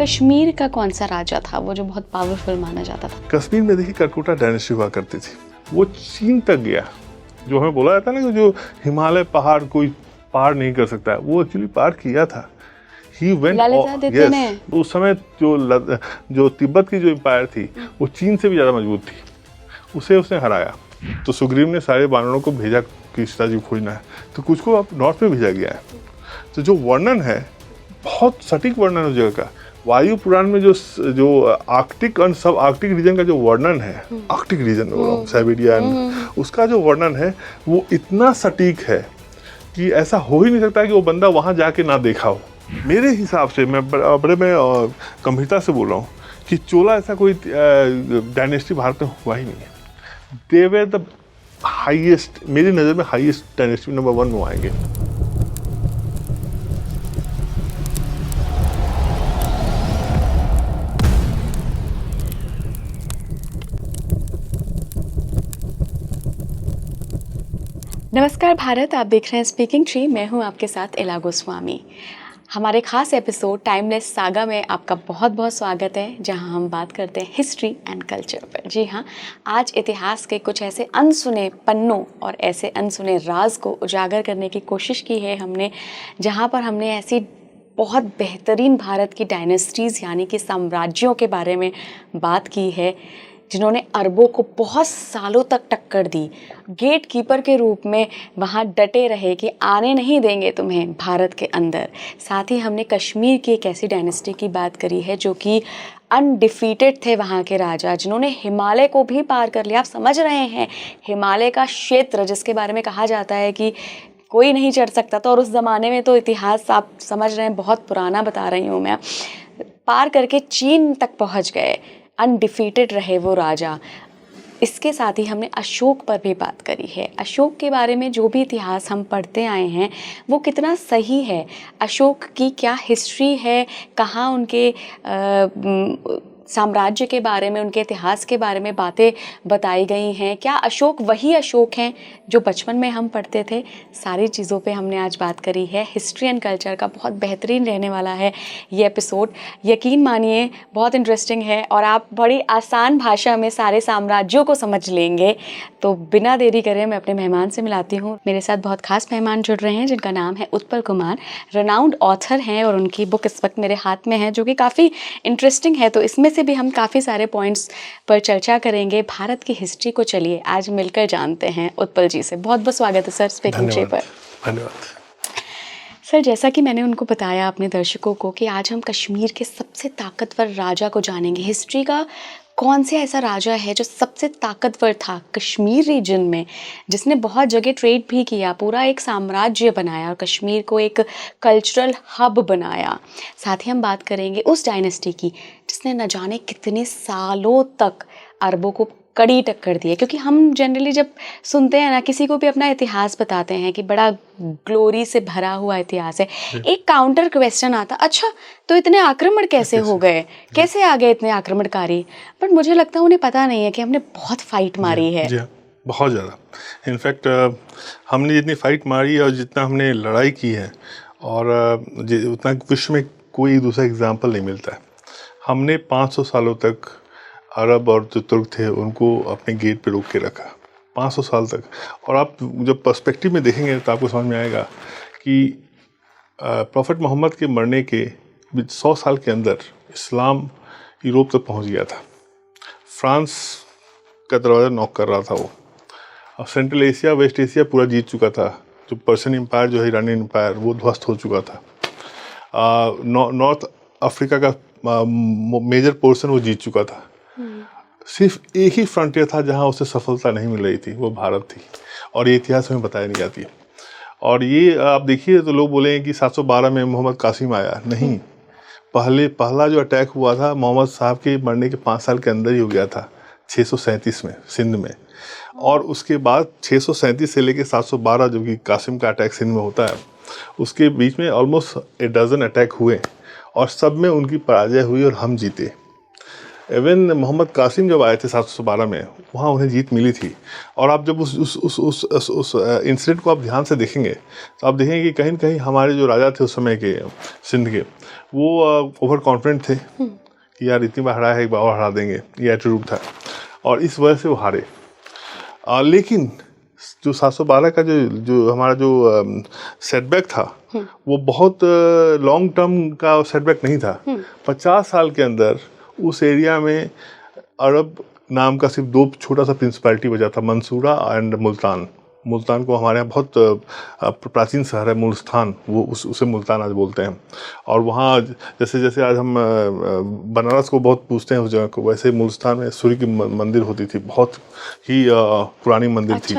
कश्मीर का कौन सा राजा था वो जो बहुत पावरफुल माना जाता था? कश्मीर में देखिए कलकत्ता डायनेस्टी हुआ करती थी, वो चीन तक गया। जो हमें बोला जाता है ना कि जो हिमालय पहाड़ कोई पार नहीं कर सकता है, वो एक्चुअली पार किया था। ही वेंट, yes, उस समय जो तिब्बत की जो एम्पायर थी वो चीन से भी ज़्यादा मजबूत थी, उसे उसने हराया। तो सुग्रीव ने सारे वानरों को भेजा कि सीता जी खोजना है, तो कुछ को अब नॉर्थ में भेजा गया है। तो जो वर्णन है बहुत सटीक वर्णन उस जगह का। वायु पुराण में जो आर्कटिक और सब आर्कटिक रीजन का जो वर्णन है, आर्कटिक रीजन बोल रहा हूँ, साइबेरिया, उसका जो वर्णन है वो इतना सटीक है कि ऐसा हो ही नहीं सकता कि वो बंदा वहाँ जाके ना देखा हो। मेरे हिसाब से मैं बड़े गंभीरता से बोल रहा हूँ कि चोला ऐसा कोई डायनेस्टी भारत में हुआ ही नहीं है। दे वर द हाईएस्ट, मेरी नज़र में हाईएस्ट डायनेस्टी नंबर 1 में आएंगे। नमस्कार भारत, आप देख रहे हैं स्पीकिंग ट्री। मैं हूं आपके साथ इला गोस्वामी। हमारे खास एपिसोड टाइमलेस सागा में आपका बहुत बहुत स्वागत है, जहां हम बात करते हैं हिस्ट्री एंड कल्चर पर। जी हाँ, आज इतिहास के कुछ ऐसे अनसुने पन्नों और ऐसे अनसुने राज को उजागर करने की कोशिश की है हमने, जहां पर हमने ऐसी बहुत बेहतरीन भारत की डायनेस्टीज़ यानी कि साम्राज्यों के बारे में बात की है जिन्होंने अरबों को बहुत सालों तक टक्कर दी, गेट कीपर के रूप में वहाँ डटे रहे कि आने नहीं देंगे तुम्हें भारत के अंदर। साथ ही हमने कश्मीर की एक ऐसी डायनेस्टी की बात करी है जो कि अनडिफीटेड थे, वहाँ के राजा जिन्होंने हिमालय को भी पार कर लिया। आप समझ रहे हैं, हिमालय का क्षेत्र जिसके बारे में कहा जाता है कि कोई नहीं चढ़ सकता था, और उस ज़माने में तो इतिहास आप समझ रहे हैं बहुत पुराना बता रही हूँ मैं, पार करके चीन तक पहुँच गए। अनडिफीटेड रहे वो राजा। इसके साथ ही हमने अशोक पर भी बात करी है। अशोक के बारे में जो भी इतिहास हम पढ़ते आए हैं वो कितना सही है, अशोक की क्या हिस्ट्री है, कहाँ उनके साम्राज्य के बारे में, उनके इतिहास के बारे में बातें बताई गई हैं। क्या अशोक वही अशोक हैं जो बचपन में हम पढ़ते थे? सारी चीज़ों पे हमने आज बात करी है। हिस्ट्री एंड कल्चर का बहुत बेहतरीन रहने वाला है ये एपिसोड, यकीन मानिए बहुत इंटरेस्टिंग है और आप बड़ी आसान भाषा में सारे साम्राज्यों को समझ लेंगे। तो बिना देरी करे मैं अपने मेहमान से मिलाती हूँ। मेरे साथ बहुत खास मेहमान जुड़ रहे हैं जिनका नाम है उत्पल कुमार, रनाउंड ऑथर हैं और उनकी बुक इस वक्त मेरे हाथ में है जो कि काफ़ी इंटरेस्टिंग है। तो इसमें से भी हम काफ़ी सारे पॉइंट्स पर चर्चा करेंगे। भारत की हिस्ट्री को चलिए आज मिलकर जानते हैं उत्पल जी से। बहुत बहुत स्वागत है सर स्पीकिंग ट्री पर। धन्यवाद सर। जैसा कि मैंने उनको बताया अपने दर्शकों को कि आज हम कश्मीर के सबसे ताकतवर राजा को जानेंगे। हिस्ट्री का कौन सा ऐसा राजा है जो सबसे ताकतवर था कश्मीर रीजन में, जिसने बहुत जगह ट्रेड भी किया, पूरा एक साम्राज्य बनाया और कश्मीर को एक कल्चरल हब बनाया। साथ ही हम बात करेंगे उस डायनेस्टी की जिसने न जाने कितने सालों तक अरबों को कड़ी टक्कर दी है। क्योंकि हम जनरली जब सुनते हैं ना, किसी को भी अपना इतिहास बताते हैं कि बड़ा ग्लोरी से भरा हुआ इतिहास है, एक काउंटर क्वेश्चन आता, अच्छा तो इतने आक्रमण कैसे हो गए, कैसे आ गए इतने आक्रमणकारी? बट मुझे लगता है उन्हें पता नहीं है कि हमने बहुत फाइट मारी है। बहुत ज़्यादा। इनफैक्ट हमने जितनी फाइट मारी और जितना हमने लड़ाई की है और उतना विश्व में कोई दूसरा एग्जाम्पल नहीं मिलता है। हमने 500 सालों तक अरब और जो तुर्क थे उनको अपने गेट पे रोक के रखा, 500 साल तक। और आप जब पर्सपेक्टिव में देखेंगे तो आपको समझ में आएगा कि प्रॉफेट मोहम्मद के मरने के 100 साल के अंदर इस्लाम यूरोप तक पहुंच गया था। फ्रांस का दरवाज़ा नॉक कर रहा था वो, और सेंट्रल एशिया, वेस्ट एशिया पूरा जीत चुका था। जो पर्शियन एम्पायर जो है, ईरानी एम्पायर, वो ध्वस्त हो चुका था। नॉर्थ अफ्रीका का मेजर पोर्शन वो जीत चुका था। सिर्फ एक ही फ्रंटियर था जहां उसे सफलता नहीं मिल रही थी, वो भारत थी। और ये इतिहास में बताया नहीं जाती है। और ये आप देखिए तो लोग बोलेंगे कि 712 में मोहम्मद कासिम आया, नहीं, पहला जो अटैक हुआ था मोहम्मद साहब के मरने के 5 साल के अंदर ही हो गया था, 637 में सिंध में। और उसके बाद 637 से लेके 712 जो कि कासिम का अटैक सिंध में होता है, उसके बीच में ऑलमोस्ट 12 अटैक हुए और सब में उनकी पराजय हुई और हम जीते। इवन मोहम्मद कासिम जब आए थे 712 में, वहाँ उन्हें जीत मिली थी। और आप जब उस इंसिडेंट को आप ध्यान से देखेंगे तो आप देखेंगे कि कहीं न कहीं हमारे जो राजा थे उस समय के सिंध के, वो ओवर कॉन्फिडेंट थे कि यार इतनी बार हराया है, एक बार और हरा देंगे, ये एटीट्यूड था और इस वजह से वो हारे। लेकिन जो 712 का जो हमारा जो सेटबैक था वो बहुत लॉन्ग टर्म का सेटबैक नहीं था। 50 साल के अंदर उस एरिया में अरब नाम का सिर्फ 2 छोटा सा प्रिंसिपैलिटी बचा था, मंसूरा एंड मुल्तान। मुल्तान को हमारे यहाँ बहुत प्राचीन शहर है मुल्तान, वो उसे मुल्तान आज बोलते हैं। और वहाँ जैसे जैसे आज हम बनारस को बहुत पूछते हैं उस जगह को, वैसे मुल्तान में सूर्य की मंदिर होती थी, बहुत ही पुरानी मंदिर थी।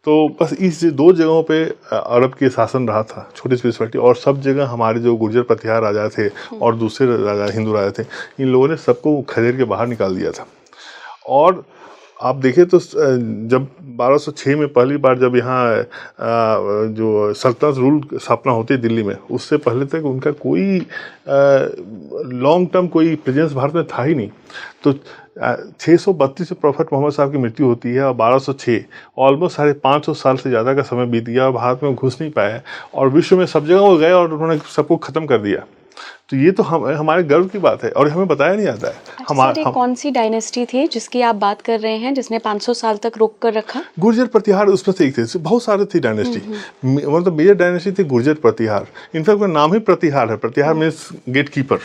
तो बस इस 2 जगहों पे अरब के शासन रहा था, छोटी प्रिंसिपैलिटी, और सब जगह हमारे जो गुर्जर प्रतिहार राजा थे और दूसरे राजा हिंदू राजा थे, इन लोगों ने सबको खदेड़ के बाहर निकाल दिया था। और आप देखें तो जब 1206 में पहली बार जब यहाँ जो सल्तनत रूल स्थापना होती है दिल्ली में, उससे पहले तक उनका कोई लॉन्ग टर्म कोई प्रेजेंस भारत में था ही नहीं। तो 632 में प्रॉफेट मोहम्मद साहब की मृत्यु होती है और 1206 ऑलमोस्ट 550 साल से ज़्यादा का समय बीत गया और भारत में घुस नहीं पाए और विश्व में सब जगह वो गए और उन्होंने सबको ख़त्म कर दिया। तो ये तो हमारे गर्व की बात है और हमें बताया नहीं जाता है। हमारे कौन सी डायनेस्टी थी जिसकी आप बात कर रहे हैं जिसने 500 साल तक रोक कर रखा? गुर्जर प्रतिहार उसमें से एक थे, बहुत सारे थी डायनेस्टी, मतलब मेजर डायनेस्टी थी गुर्जर प्रतिहार। इनफैक्ट उनका नाम ही प्रतिहार है, Pratihar means gate keeper,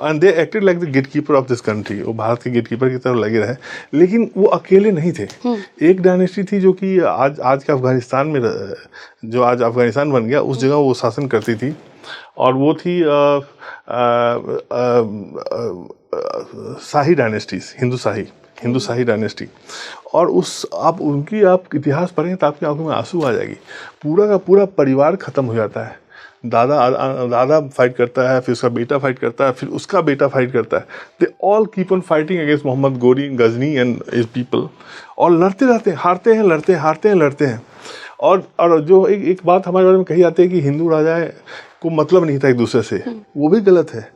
and they acted like the gate keeper of this country. वो भारत के गेट कीपर की तरह लगे रहे, लेकिन वो अकेले नहीं थे। एक डायनेस्टी थी जो कि आज के अफगानिस्तान में, जो आज अफगानिस्तान बन गया, उस जगह वो शासन करती थी और वो थी शाही डायनेस्टीज, हिंदू शाही डायनेस्टी। और आप उनकी आप इतिहास पढ़ेंगे तो आपकी आंखों में आंसू आ जाएगी। पूरा का पूरा परिवार ख़त्म हो जाता है। दादा फाइट करता है, फिर उसका बेटा फाइट करता है, फिर उसका बेटा फाइट करता है। They all keep on fighting against Mohammed Ghori, Ghazni and his people, और लड़ते रहते हैं, हारते हैं, लड़ते हैं। और जो एक बात हमारे बारे में कही जाती है कि हिंदू राजा को मतलब नहीं था एक दूसरे से, वो भी गलत है।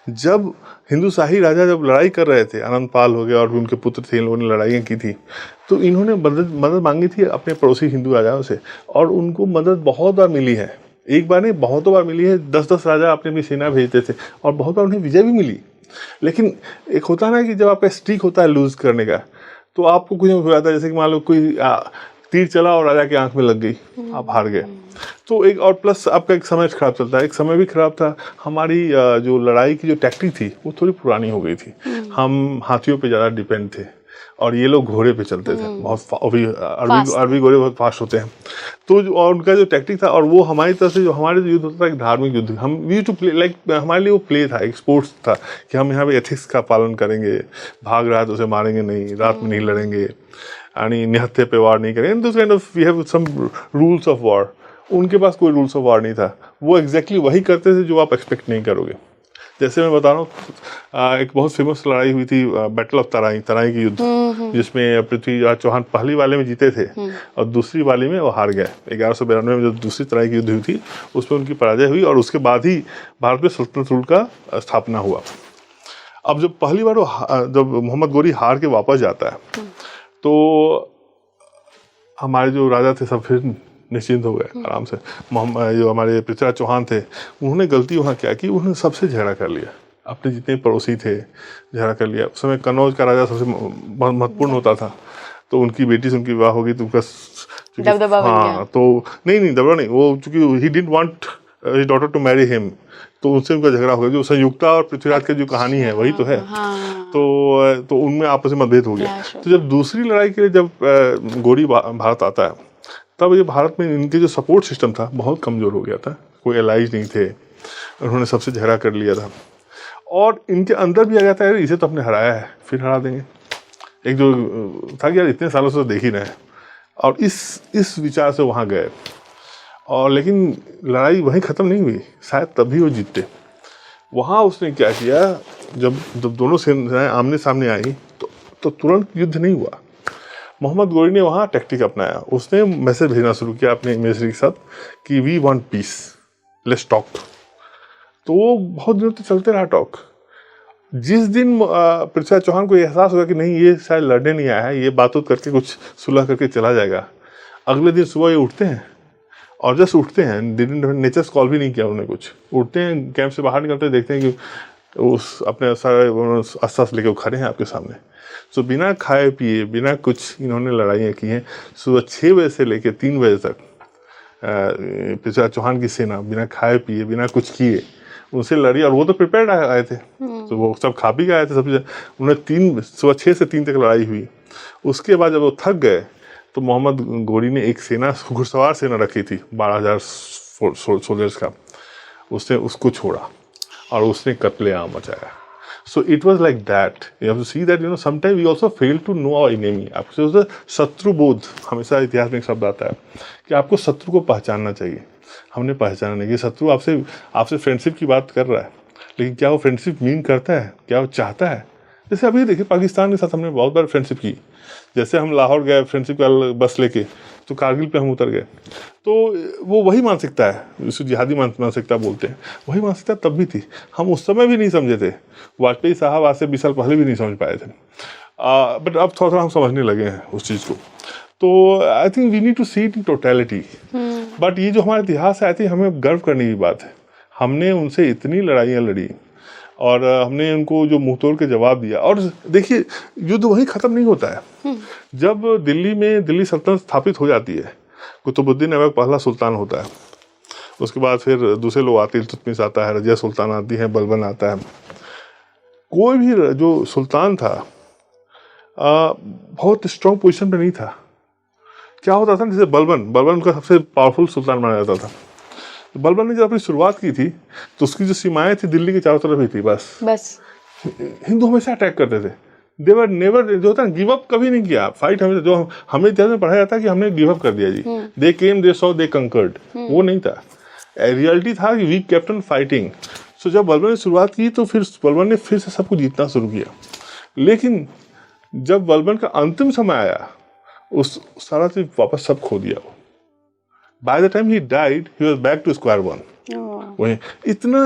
जब हिंदू शाही राजा जब लड़ाई कर रहे थे, आनंदपाल हो गए और भी उनके पुत्र थे, इन लोगों ने लड़ाइयाँ की थी, तो इन्होंने मदद मांगी थी अपने पड़ोसी हिंदू राजाओं से और उनको मदद बहुत बार मिली है। एक बार नहीं, बहुतों बार मिली है। 10-10 राजा अपनी सेना भेजते थे और बहुत बार उन्हें विजय भी मिली। लेकिन एक होता है ना कि जब आपका स्ट्रीक होता है लूज करने का, तो आपको कुछ हो जाता है, जैसे कि मान लो कोई तीर चला और राजा की आंख में लग गई, आप हार गए। तो एक और प्लस आपका एक समय खराब चलता है, एक समय भी खराब था। हमारी जो लड़ाई की जो टैक्टिक थी वो थोड़ी पुरानी हो गई थी। हम हाथियों पे ज़्यादा डिपेंड थे और ये लोग घोड़े पे चलते थे, बहुत अरबी घोड़े बहुत फास्ट होते हैं। तो और उनका जो टैक्टिक था, और वो हमारी तरफ से जो हमारे युद्ध होता था एक धार्मिक युद्ध, हम वी टू प्ले लाइक, हमारे लिए वो प्ले था, एक स्पोर्ट्स था कि हम यहाँ पे एथिक्स का पालन करेंगे, भाग रहा है तो उसे मारेंगे नहीं, रात में नहीं लड़ेंगे, यानी निहत्थे पे वार नहीं करेंगे। This kind of we have some rules of war. उनके पास कोई रूल्स ऑफ वार नहीं था, वो एग्जैक्टली वही करते थे जो आप एक्सपेक्ट नहीं करोगे। जैसे मैं बता रहा हूँ, एक बहुत फेमस लड़ाई हुई थी, बैटल ऑफ तराई की युद्ध, जिसमें पृथ्वीराज चौहान पहली वाले में जीते थे और दूसरी वाले में वो हार गए। 1192 में जो दूसरी तराई की युद्ध हुई थी उसमें उनकी पराजय हुई और उसके बाद ही भारत में सल्तनत रूल का स्थापना हुआ। अब जब पहली बार जब मोहम्मद गोरी हार के वापस जाता है तो हमारे जो राजा थे सब फिर निश्चिंत हो गए आराम से। जो हमारे पृथ्वीराज चौहान थे, उन्होंने गलती वहाँ क्या की, उन्होंने सबसे झगड़ा कर लिया, अपने जितने पड़ोसी थे झगड़ा कर लिया। उस समय कन्नौज का राजा सबसे महत्वपूर्ण होता था, तो उनकी बेटी से उनकी विवाह होगी तो उनका दबदबा बन गया। तो नहीं दबदबा नहीं, वो चूंकि he didn't want his daughter to marry him, तो उनसे उनका झगड़ा हो गया। जो संयुक्ता और पृथ्वीराज की जो कहानी है वही तो है। तो उनमें आपस में मतभेद हो गया। तो जब दूसरी लड़ाई के लिए जब गोरी भारत आता है, तब ये भारत में इनके जो सपोर्ट सिस्टम था बहुत कमज़ोर हो गया था, कोई एलाइज नहीं थे, उन्होंने सबसे झगड़ा कर लिया था और इनके अंदर भी आ गया था यार इसे तो अपने हराया है, फिर हरा देंगे। एक जो था कि यार इतने सालों से देख ही रहे हैं, और इस विचार से वहाँ गए। और लेकिन लड़ाई वहीं ख़त्म नहीं हुई, शायद तभी वो जीते। वहाँ उसने क्या किया, जब दोनों सेनाएं आमने सामने आई तो तुरंत युद्ध नहीं हुआ। मोहम्मद गोरी ने वहाँ टैक्टिक अपनाया, उसने मैसेज भेजना शुरू किया अपने मिलिट्री के साथ कि we want peace, let's talk. तो वो बहुत दिनों तक चलते रहा टॉक। जिस दिन पृथ्वीराज चौहान को एहसास होगा कि नहीं ये शायद लड़ने नहीं आया है, ये बात करके कुछ सुलह करके चला जाएगा, अगले दिन सुबह ये उठते हैं और जस्ट उठते हैं, नेचर्स कॉल भी नहीं किया उन्होंने कुछ, उठते हैं कैंप से बाहर निकलते हैं, देखते हैं कि उस अपने सारे अस्त्र लेके वो खड़े हैं आपके सामने। सो बिना खाए पिए बिना कुछ इन्होंने लड़ाइयाँ की हैं। सुबह 6 बजे से लेकर 3 बजे तक पृथ्वीराज चौहान की सेना बिना खाए पिए बिना कुछ किए उनसे लड़ी, और वो तो प्रिपेयर्ड आए थे, तो वो सब खा पी के आए थे सब। उन्हें सुबह 6 से 3 तक लड़ाई हुई। उसके बाद जब वो थक गए तो मोहम्मद गोरी ने एक सेना, घुड़सवार सेना रखी थी 12,000 सोल्जर्स का, उसने उसको छोड़ा और उसने कत्लेआम मचाया। So it was like that, you have to see that sometime we also fail to know our enemy. आपको शत्रु बोध, हमेशा इतिहास में एक शब्द आता है कि आपको शत्रु को पहचानना चाहिए। हमने पहचाना नहीं कि शत्रु आपसे फ्रेंडशिप की बात कर रहा है, लेकिन क्या वो फ्रेंडशिप मीन करता है, क्या वो चाहता है? जैसे अभी देखिए पाकिस्तान के साथ हमने बहुत बार फ्रेंडशिप की। जैसे हम लाहौर गए फ्रेंडशिप का बस लेके, तो कारगिल पे हम उतर गए, तो वो वही मानसिकता है जिसे जिहादी मानसिकता बोलते हैं, वही मानसिकता तब भी थी। हम उस समय भी नहीं समझे थे, वाजपेयी साहब आज से 20 साल पहले भी नहीं समझ पाए थे, बट अब थोड़ा थोड़ा हम समझने लगे हैं उस चीज़ को। तो I think we need to see it in totality. But ये जो हमारा इतिहास है, आई थिंक हमें गर्व करने की बात है। हमने उनसे इतनी लड़ाइयाँ लड़ी और हमने उनको जो मुंह तोड़ के जवाब दिया। और देखिए युद्ध वहीं ख़त्म नहीं होता है। जब दिल्ली सल्तनत स्थापित हो जाती है, कुतुबुद्दीन ऐबक पहला सुल्तान होता है, उसके बाद फिर दूसरे लोग आते हैं, इल्तुतमिश आता है, रजिया सुल्तान आती है, बलबन आता है। कोई भी जो सुल्तान था बहुत स्ट्रॉन्ग पोजीशन पे नहीं था। क्या होता था, जैसे बलबन का सबसे पावरफुल सुल्तान माना जाता था। तो बलबन ने जब अपनी शुरुआत की थी तो उसकी जो सीमाएं थी दिल्ली के चारों तरफ ही थी। बस हिंदू हमेशा अटैक करते थे। देवर नेवर, जो होता है गिव अप कभी नहीं किया, फाइट हमें, जो हमें इतिहास में पढ़ाया जाता है कि हमने गिव अप कर दिया जी, दे केम दे सॉ दे कंकर्ड, वो नहीं था। रियलिटी था कि वी केप्ट ऑन फाइटिंग। सो जब बलबन ने शुरुआत की तो फिर बलबन ने फिर से सबको जीतना शुरू किया। लेकिन जब बलबन का अंतिम समय आया, उस सारा चीज वापस सब खो दिया वो। By the time he died he was back to square one. वही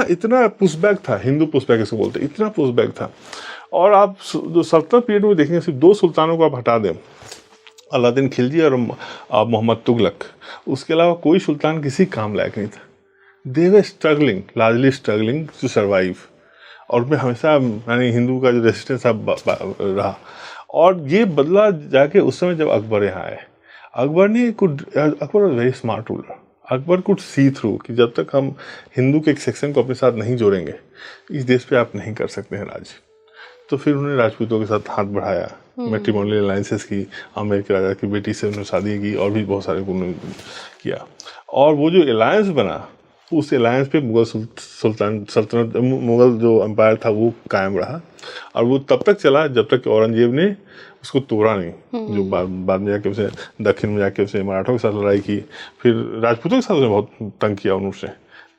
इतना पुशबैक था, हिंदू पुशबैक इसको बोलते हैं, इतना पुशबैक था। और आप जो सल्तनत पीरियड में देखेंगे, सिर्फ 2 सुल्तानों को आप हटा दें, अलाउद्दीन खिलजी और मोहम्मद तुगलक, उसके अलावा कोई सुल्तान किसी काम लायक नहीं था। They were struggling, largely struggling to survive. और उसमें हमेशा यानी हिंदू का जो रेजिस्टेंस रहा। और ये बदला जाके उस समय जब अकबर यहाँ आए, Akbar very smart ruler. Akbar could see through कि जब तक हम हिंदू के एक सेक्शन को अपने साथ नहीं जोड़ेंगे, इस देश पे आप नहीं कर सकते हैं राज। तो फिर उन्होंने राजपूतों के साथ हाथ बढ़ाया, मैट्रिमोनियल अलायंसेस की, आमेर के राजा की बेटी से उन्होंने शादी की, और भी बहुत सारे उन्होंने किया। और वो जो अलायंस बना, उस अलायंस पे मुगल सल्तनत, मुगल जो एम्पायर था वो कायम रहा। और वो तब तक चला जब तक औरंगजेब ने उसको तोड़ा नहीं। जो बाद में जाके उसे दक्षिण में जाके उसे मराठों के साथ लड़ाई की, फिर राजपूतों के साथ उसने बहुत तंग किया उनसे,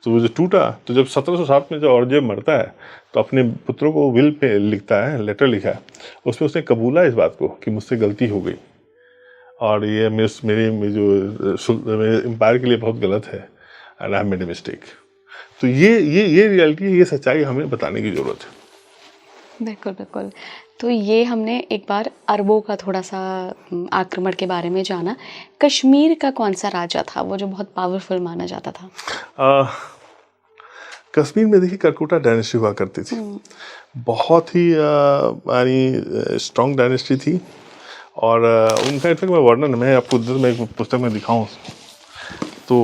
तो वो जो टूटा। तो जब 1707 में जब औरंगजेब मरता है तो अपने पुत्रों को विल पे लिखता है, लेटर लिखा है, उसमें उसने कबूला इस बात को कि मुझसे गलती हो गई और ये मेरे एम्पायर के लिए बहुत गलत है, and I have made a mistake. तो ये रियलिटी है, ये सच्चाई हमें बताने की जरूरत है। बिल्कुल बिल्कुल। तो ये हमने एक बार अरबों का थोड़ा सा आक्रमण के बारे में जाना। कश्मीर का कौन सा राजा था वो जो बहुत पावरफुल माना जाता था? कश्मीर में देखिए करकोटा डायनेस्टी हुआ करती थी, बहुत ही यानी स्ट्रॉन्ग डायनेस्टी थी। और उनका इनफैक्ट मैं वर्णन, मैं आपको मैं एक पुस्तक में दिखाऊं तो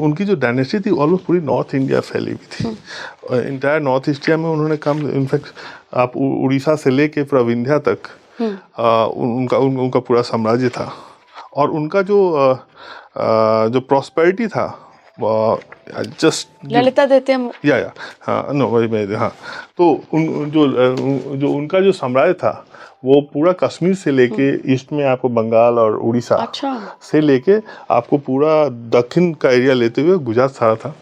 उनकी जो डायनेस्टी थी ऑलमोस्ट पूरी नॉर्थ इंडिया फैली हुई थी। इंटायर नॉर्थ इंडिया में उन्होंने काम, इनफैक्ट आप उड़ीसा से लेके पूरा विंध्या तक उनका पूरा साम्राज्य था। और उनका जो प्रॉस्पेरिटी था, जस्ट ललिता देते हम या हाँ नो वही हाँ। तो जो उनका जो साम्राज्य था वो पूरा कश्मीर से लेके ईस्ट में आपको बंगाल और उड़ीसा से लेके आपको पूरा दक्षिण का एरिया लेते हुए गुजरात सारा था।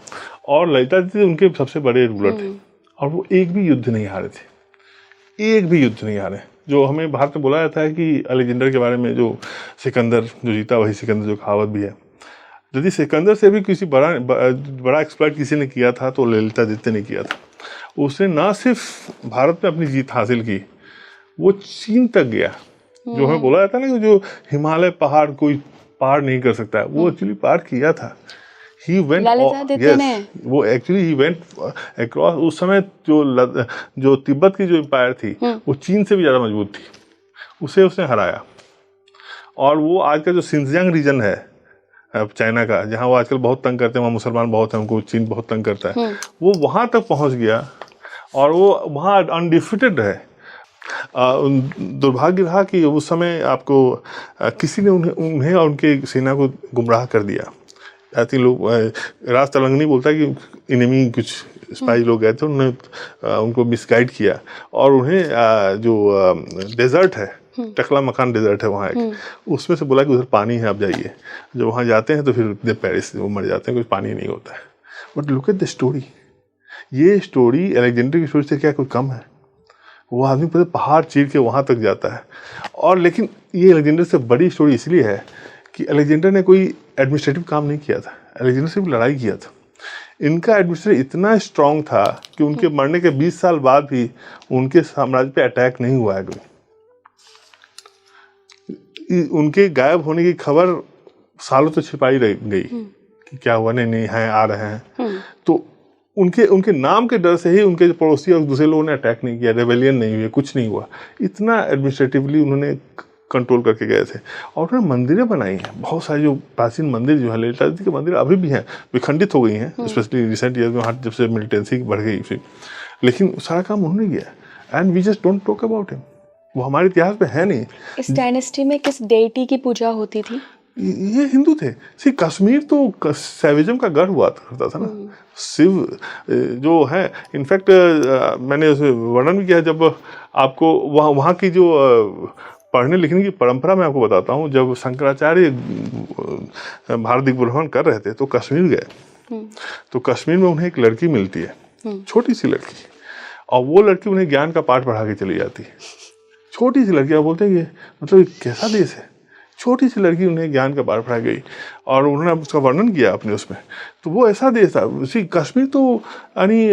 और ललिता जी उनके सबसे बड़े रूलर थे और वो एक भी युद्ध नहीं हारे थे, एक भी युद्ध नहीं हारे। जो हमें भारत में बोला जाता है कि अलेक्जेंडर के बारे में, जो सिकंदर जो जीता वही सिकंदर, जो कहावत भी है, यदि सिकंदर से भी किसी बड़ा एक्सप्लॉइट किसी ने किया था तो ललिता आदित्य ने किया था। उसने ना सिर्फ भारत में अपनी जीत हासिल की, वो चीन तक गया। जो हमें बोला जाता है ना कि जो हिमालय पहाड़ कोई पार नहीं कर सकता है, वो एक्चुअली पार किया था। He went, वो एक्चुअली ही वेंट अक्रॉस। उस समय जो तिब्बत की जो एम्पायर थी वो चीन से भी ज़्यादा मजबूत थी, उसे उसने हराया। और वो आज का जो सिंजियांग रीजन है चाइना का, जहाँ वो आजकल बहुत तंग करते हैं, वहाँ मुसलमान बहुत हैं, उनको चीन बहुत तंग करता है, वो वहाँ तक पहुँच गया और वो वहाँ अनडिफिटेड है। दुर्भाग्य रहा कि उस समय आपको किसी ने उन्हें और उनके सेना को गुमराह कर दिया। आई थिंक लोग राज तलंगनी बोलता है कि इनेमी कुछ स्पाई लोग गए थे, उन्होंने उनको मिसगाइड किया और उन्हें जो डेजर्ट है, टकला मकान डेजर्ट है वहाँ एक, उसमें से बोला कि उधर पानी है, आप जाइए। जब वहाँ जाते हैं तो फिर पेरिस वो मर जाते हैं, कुछ पानी नहीं होता है। But look at the story, ये स्टोरी अलेक्जेंडर की स्टोरी से क्या कोई कम है? वो आदमी पूरे पहाड़ चीर के वहाँ तक जाता है। और लेकिन ये अलेक्जेंडर से बड़ी स्टोरी इसलिए है कि अलेक्जेंडर ने कोई एडमिनिस्ट्रेटिव काम नहीं किया था, अलेक्जेंडर सिर्फ लड़ाई किया था। इनका एडमिनिस्ट्रेशन इतना स्ट्रांग था कि उनके मरने के 20 साल बाद भी उनके साम्राज्य पे अटैक नहीं हुआ है कोई। उनके गायब होने की खबर सालों तक छिपाई रह गई कि क्या हुआ, नहीं है, आ रहे हैं। तो उनके नाम के डर से ही उनके पड़ोसी और दूसरे लोगों ने अटैक नहीं किया, रेबेलियन नहीं हुई, कुछ नहीं हुआ। इतना एडमिनिस्ट्रेटिवली उन्होंने कंट्रोल करके गए थे। और उन्होंने मंदिरें बनाई हैं, बहुत सारे जो प्राचीन मंदिर जो है, ललिता जी के मंदिर अभी भी हैं, विखंडित हो गई हैं, स्पेशली रिसेंट ईयर में वहाँ जब से मिलिटेंसी बढ़ गई फिर, लेकिन सारा काम उन्होंने किया। And we just don't talk about him, वो हमारे इतिहास में है नहीं। इस डायनेस्टी में किस डेटी की पूजा होती थी? ये हिंदू थे। सी कश्मीर तो सैविज्म का गढ़ हुआ करता था ना। शिव जो है, इनफैक्ट मैंने उसे वर्णन भी किया, जब आपको वहाँ की जो पढ़ने लिखने की परंपरा मैं आपको बताता हूँ। जब शंकराचार्य भारत दिग्भ्रमण कर रहे थे तो कश्मीर गए, तो कश्मीर में उन्हें एक लड़की मिलती है, छोटी सी लड़की, और वो लड़की उन्हें ज्ञान का पाठ पढ़ा के चली जाती है। छोटी सी लड़की, आप बोलते हैं ये मतलब कैसा देश है, छोटी सी लड़की उन्हें ज्ञान का पाठ पढ़ाई गई और उन्होंने उसका वर्णन किया अपने उसमें। तो वो ऐसा देश था। उसी कश्मीर तो यानी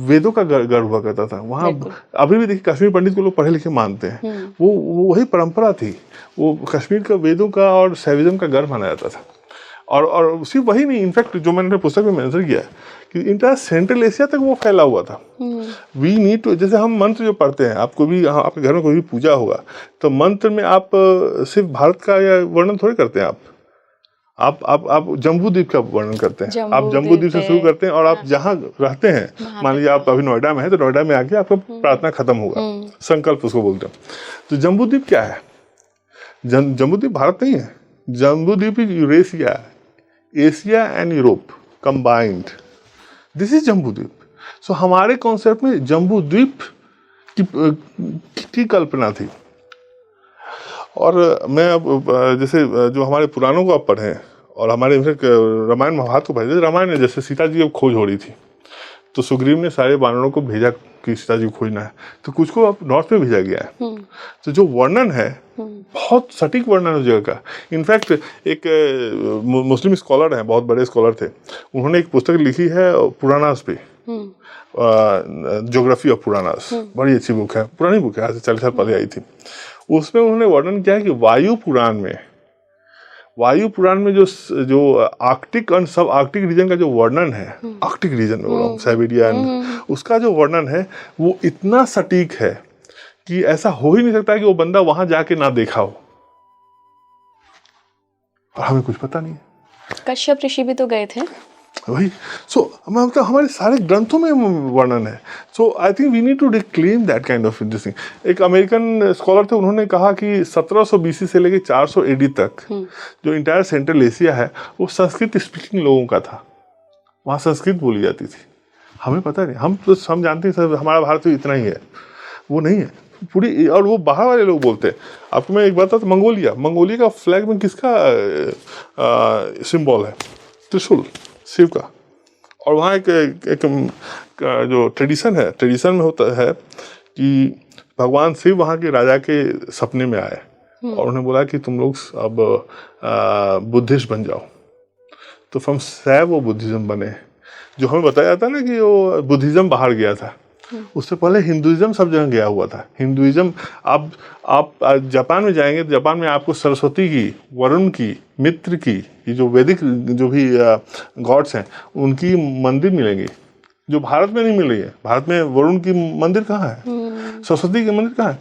वेदों का गढ़ हुआ करता था वहाँ। अभी भी देखिए कश्मीर पंडित को लोग पढ़े लिखे मानते हैं। वो वही परंपरा थी, वो कश्मीर का वेदों का और सैविज्म का गढ़ माना जाता था। और सिर्फ वही नहीं, इनफैक्ट जो मैंने पुस्तक में मेंशन किया कि इंटायर सेंट्रल एशिया तक वो फैला हुआ था। वी नीड टू, जैसे हम मंत्र जो पढ़ते हैं, आपको भी आपके घर में कोई भी पूजा होगा तो मंत्र में आप सिर्फ भारत का या वर्णन थोड़े करते हैं। आप जम्बू द्वीप का वर्णन करते हैं। आप जम्बू द्वीप से शुरू करते हैं और आप जहाँ रहते हैं, मान लीजिए आप अभी नोएडा में हैं तो नोएडा में आके आपका प्रार्थना खत्म होगा, संकल्प उसको बोलते हैं। तो जम्बू द्वीप क्या है? जम्बू द्वीप भारत नहीं है। Jambu Dvipa Eurasia, Asia and Europe combined, this is Jambu Dvipa. So हमारे कॉन्सेप्ट में जम्बू द्वीप की कल्पना थी। और मैं अब जैसे जो हमारे पुराणों को आप पढ़ें और हमारे रामायण महाभारत को पढ़े, रामायण में जैसे सीता जी की खोज हो रही थी तो सुग्रीव ने सारे वानरों को भेजा कि सीता जी को खोजना है, तो कुछ को अब नॉर्थ में भेजा गया है। तो जो वर्णन है बहुत सटीक वर्णन है उस जगह का। इनफैक्ट एक मुस्लिम स्कॉलर हैं, बहुत बड़े स्कॉलर थे, उन्होंने एक पुस्तक लिखी है पुरानास पे, ज्योग्राफी ऑफ पुरानास, बड़ी अच्छी बुक है, पुरानी बुक है, आज से 40 साल पहले आई थी। उसमें उन्होंने वर्णन किया है कि वायु पुराण में जो आर्कटिक और सब आर्कटिक रीजन का जो वर्णन है, आर्कटिक रीजन में बोल रहा हूँ, साइबेरिया, उसका जो वर्णन है वो इतना सटीक है कि ऐसा हो ही नहीं सकता कि वो बंदा वहां जाके ना देखा हो। और हमें कुछ पता नहीं है। कश्यप ऋषि भी तो गए थे वही। सो मतलब हमारे सारे ग्रंथों में वर्णन है। So I think we need to reclaim that kind of interesting. एक अमेरिकन स्कॉलर थे, उन्होंने कहा कि 1700 BC से लेके 400 AD तक जो इंटायर सेंट्रल एशिया है वो संस्कृत स्पीकिंग लोगों का था, वहाँ संस्कृत बोली जाती थी। हमें पता नहीं, हम जानते हैं सर हमारा भारत तो इतना ही है, वो नहीं है पूरी। और वो बाहर वाले लोग बोलते हैं। आपको मैं एक बात बताता, मंगोलिया का फ्लैग में किसका सिंबल है? त्रिशूल, शिव का। और वहाँ एक जो ट्रेडिशन में होता है कि भगवान शिव वहाँ के राजा के सपने में आए और उन्हें बोला कि तुम लोग अब बुद्धिस्ट बन जाओ। तो फ्रॉम शैव वो बुद्धिज्म बने। जो हमें बताया जाता है ना कि वो बुद्धिज्म बाहर गया था, उससे पहले हिंदुइज्म सब जगह गया हुआ था। हिंदुइज्म, आप जापान में जाएंगे तो जापान में आपको सरस्वती की, वरुण की, मित्र की, ये जो वैदिक जो भी गॉड्स हैं उनकी मंदिर मिलेंगी, जो भारत में नहीं मिल रही है। भारत में वरुण की मंदिर कहाँ है, सरस्वती की मंदिर कहाँ है,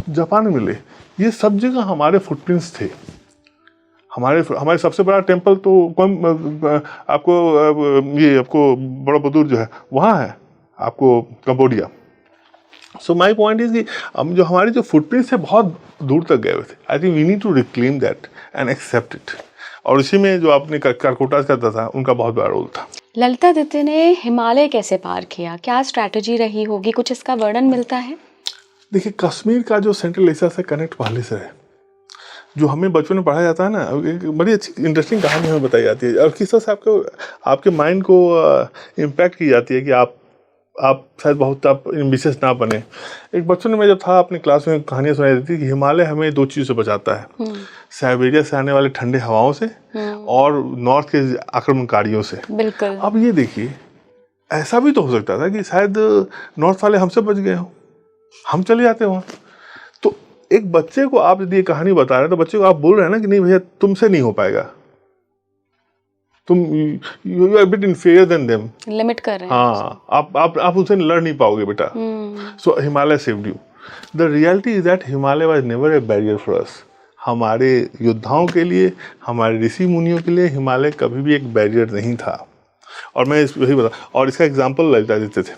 जापान में मिले। ये सब जगह हमारे फुटप्रिंट्स थे। हमारे सबसे बड़ा टेम्पल तो आपको बड़ा बदूर जो है वहाँ है, आपको Cambodia. So my point is कि हम जो हमारे जो फुटप्रिंट्स है बहुत दूर तक गए हुए थे। I think we need to reclaim that and accept it. और इसी में जो आपने कालकोटा करता था उनका बहुत बड़ा रोल था। ललितादित्य ने हिमालय कैसे पार किया, क्या स्ट्रैटेजी रही होगी, कुछ इसका वर्णन मिलता है? देखिए, कश्मीर का जो सेंट्रल एशिया से कनेक्ट पहले से है, जो हमें बचपन में पढ़ाया जाता है ना, एक बड़ी अच्छी इंटरेस्टिंग कहानी हमें बताई जाती है और किस तरह से आपके माइंड को इम्पैक्ट की जाती है कि आप शायद बहुत आप एम्बिशियस ना बने। एक बचपन में जब था अपनी क्लास में कहानियाँ सुनाई जाती थी कि हिमालय हमें दो चीज़ों से बचाता है, साइबेरिया से आने वाले ठंडे हवाओं से और नॉर्थ के आक्रमणकारियों से। बिल्कुल। अब ये देखिए, ऐसा भी तो हो सकता था कि शायद नॉर्थ वाले हमसे बच गए हो, हम चले जाते वहाँ। तो एक बच्चे को आप यदि ये कहानी बता रहे हैं तो बच्चे को आप बोल रहे हैं ना कि नहीं भैया तुमसे नहीं हो पाएगा, तुम you are bit inferior than them, limit कर रहे हैं। हाँ, आप उनसे लड़ नहीं पाओगे बेटा। So Himalaya saved you. The reality is that Himalaya was never a barrier for us. हमारे योद्धाओं के लिए, हमारे ऋषि मुनियों के लिए हिमालय कभी भी एक बैरियर नहीं था। और मैं वही बता, और इसका एग्जाम्पल ललिता देते थे।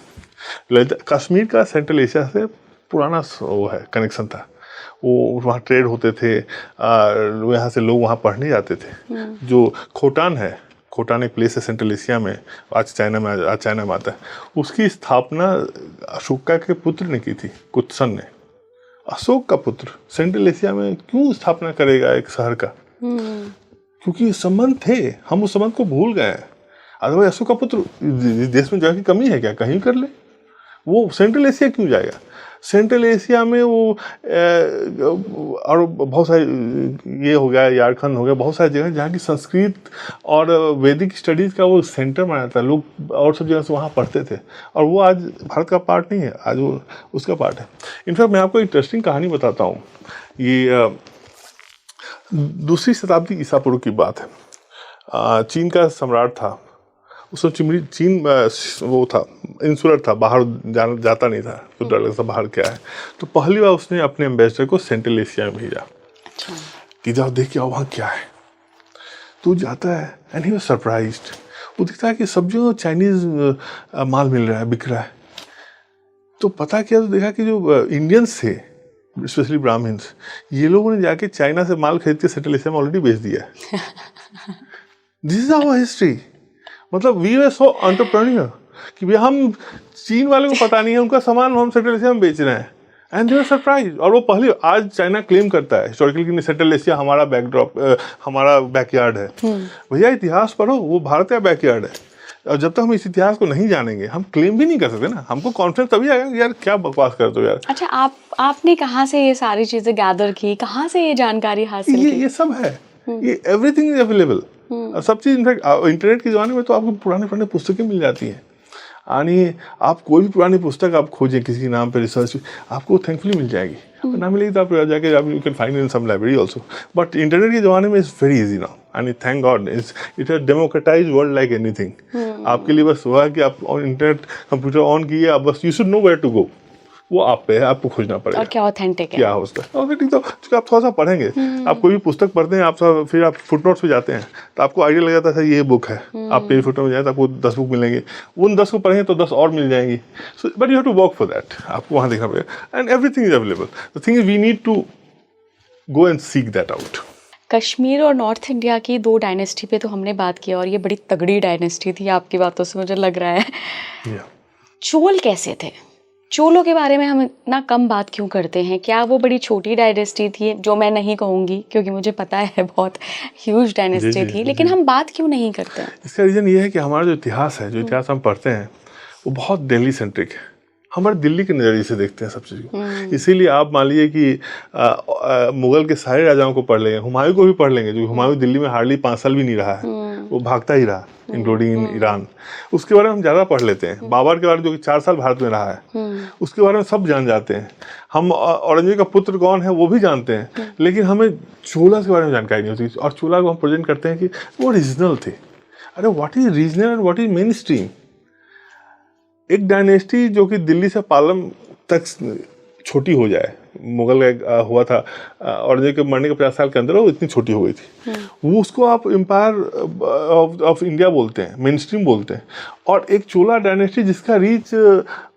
ललिता कश्मीर का सेंट्रल एशिया से पुराना वो है, कनेक्शन था। वो वहाँ ट्रेड होते थे, यहाँ से लोग वहाँ पढ़ने जाते थे। जो खोटान है, खोटान एक प्लेस है सेंट्रल एशिया में, आज चाइना में आता है। उसकी स्थापना अशोका के पुत्र ने की थी, कुत्सन ने। अशोक का पुत्र देश एशिया में क्यों स्थापना करेगा एक शहर का? क्योंकि संबंध थे, हम उस संबंध को भूल गए हैं। अदरवाइज अशोक का पुत्र देश में जाके कमी है क्या? कहीं कर ले। वो सेंट्रल एशिया क्यों जाएगा? सेंट्रल एशिया में वो और बहुत सारे, ये हो गया झारखंड हो गया, बहुत सारी जगह जहाँ की संस्कृत और वैदिक स्टडीज़ का वो सेंटर माना था। लोग और सब जगह से वहाँ पढ़ते थे और वो आज भारत का पार्ट नहीं है, आज वो उसका पार्ट है। इनफैक्ट मैं आपको एक इंटरेस्टिंग कहानी बताता हूँ। ये 2वीं शताब्दी ईसा पूर्व की बात है। चीन का सम्राट था, उसमें चीन वो था, इंसुलर था, बाहर जाता नहीं था, तो डर लगता बाहर क्या है। तो पहली बार उसने अपने एम्बेसडर को सेंट्रल एशिया में भेजा कि जाओ देख के आओ वहाँ क्या है। तो जाता है एंड ही वाज सरप्राइज्ड। वो दिखता है कि सब जगह चाइनीज माल मिल रहा है, बिक रहा है। तो पता किया तो देखा कि जो इंडियंस थे, स्पेशली ब्राह्मण्स, ये लोगों ने जाके चाइना से माल खरीद के सेंट्रल एशिया में ऑलरेडी बेच दिया है। This is our history. मतलब वी वर सो एंटरप्रेन्योर कि भैया हम चीन वाले को पता नहीं है उनका सामान हम सेंट्रल एशिया में बेच रहे हैं, एंड दे वर सरप्राइज। और वो पहले, आज चाइना क्लेम करता है हिस्टोरिकली कि सेंट्रल एशिया हमारा बैकड्रॉप, हमारा बैकयार्ड है। भैया इतिहास पढ़ो, वो भारत का बैकयार्ड है। और जब तक हम इस इतिहास को नहीं जानेंगे हम क्लेम भी नहीं कर सकते ना। हमको कॉन्फिडेंस तभी आएगा यार क्या बकवास करते हो यार। अच्छा, आपने कहाँ से ये सारी चीजें गैदर की, कहाँ से ये जानकारी हासिल की? ये सब है, ये एवरीथिंग इज अवेलेबल। सब चीज़, इनफैक्ट इंटरनेट के ज़माने में तो आपको पुराने पुस्तकें मिल जाती हैं। यानी आप कोई भी पुरानी पुस्तक आप खोजें किसी के नाम पे रिसर्च, आपको थैंकफुली मिल जाएगी। ना मिलेगी तो आप जाके you can find in some library also. But internet के ज़माने में it's very easy now, and thank God it has democratised world like anything. आपके लिए बस हुआ कि आप इंटरनेट कंप्यूटर ऑन किए, आप बस you should know where to go, वो आप पे है, आपको खोजना पड़ेगा। और क्या ऑथेंटिक है, क्या होता है ऑथेंटिक। तो आप थोड़ा सा पढ़ेंगे, आप कोई भी पुस्तक पढ़ते हैं, आप फिर आप फुटनोट्स पे जाते हैं तो आपको आइडिया लग जाता है ये बुक है। आप पेज फुटनोट में जाए तो आपको 10 बुक मिलेंगे, उन 10 को पढ़ेंगे तो 10 और मिल जाएंगी। So but you have to work for that, आपको वहाँ देखना पड़ेगा, and everything is available. The thing is we need to go and seek that out. Kashmir और नॉर्थ इंडिया की 2 डायनेस्टी पे तो हमने बात की और ये बड़ी तगड़ी डायनेस्टी थी आपकी बातों से मुझे लग रहा है। चोल कैसे थे? चोलों के बारे में हम इतना कम बात क्यों करते हैं? क्या वो बड़ी छोटी डायनेस्टी थी, जो मैं नहीं कहूँगी क्योंकि मुझे पता है बहुत ह्यूज डायनेस्टी थी, लेकिन हम बात क्यों नहीं करते? इसका रीज़न ये है कि हमारा जो इतिहास है, जो इतिहास हम पढ़ते हैं वो बहुत दिल्ली सेंट्रिक है। हमारे दिल्ली के नज़रिए से देखते हैं सब चीज़ को। इसीलिए आप मान लीजिए कि मुगल के सारे राजाओं को पढ़ लेंगे, हुमायूं को भी पढ़ लेंगे, जो हुमायूं दिल्ली में हार्डली 5 साल भी नहीं रहा है, वो भागता ही रहा, इंक्लूडिंग इन ईरान। उसके बारे में हम ज़्यादा पढ़ लेते हैं। बाबर के बारे में, जो कि 4 साल भारत में रहा है, उसके बारे में सब जान जाते हैं। हम औरंगजेब का पुत्र कौन है वो भी जानते हैं, लेकिन हमें चोला के बारे में जानकारी नहीं होती। और चोला को हम प्रेजेंट करते हैं कि वो रीजनल थे। अरे what is regional and what is main stream? एक डायनेस्टी जो कि दिल्ली से पालम तक छोटी हो जाए, मुगल का हुआ था औरंगजेब के मरने के 50 साल के अंदर वो इतनी छोटी हो गई थी, वो उसको आप एम्पायर ऑफ इंडिया बोलते हैं, मेन स्ट्रीम बोलते हैं। और एक चोला डायनेस्टी जिसका रीच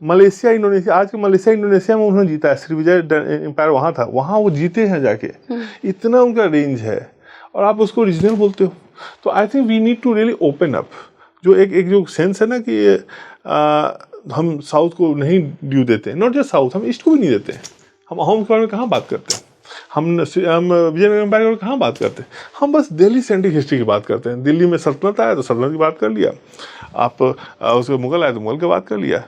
मलेशिया, इंडोनेशिया, आज के मलेशिया इंडोनेशिया में उन्होंने जीता है। श्रीविजय एम्पायर वहाँ था, वहाँ वो जीते हैं जाके, इतना उनका रेंज है, और आप उसको रीजनल बोलते हो। तो I think we need to really open up. जो एक जो सेंस है ना कि हम साउथ को नहीं ड्यू देते, नॉट जस्ट साउथ, हम ईस्ट को भी नहीं देते। हम अहोम के बारे में कहाँ बात करते हैं, हम विजयनगर एम्पायर के बारे में कहाँ बात करते हैं, हम बस दिल्ली सेंट्रिक हिस्ट्री की बात करते हैं। दिल्ली में सल्तनत आया तो सल्तनत की बात कर लिया, आप उसके मुगल आए तो मुगल की बात कर लिया।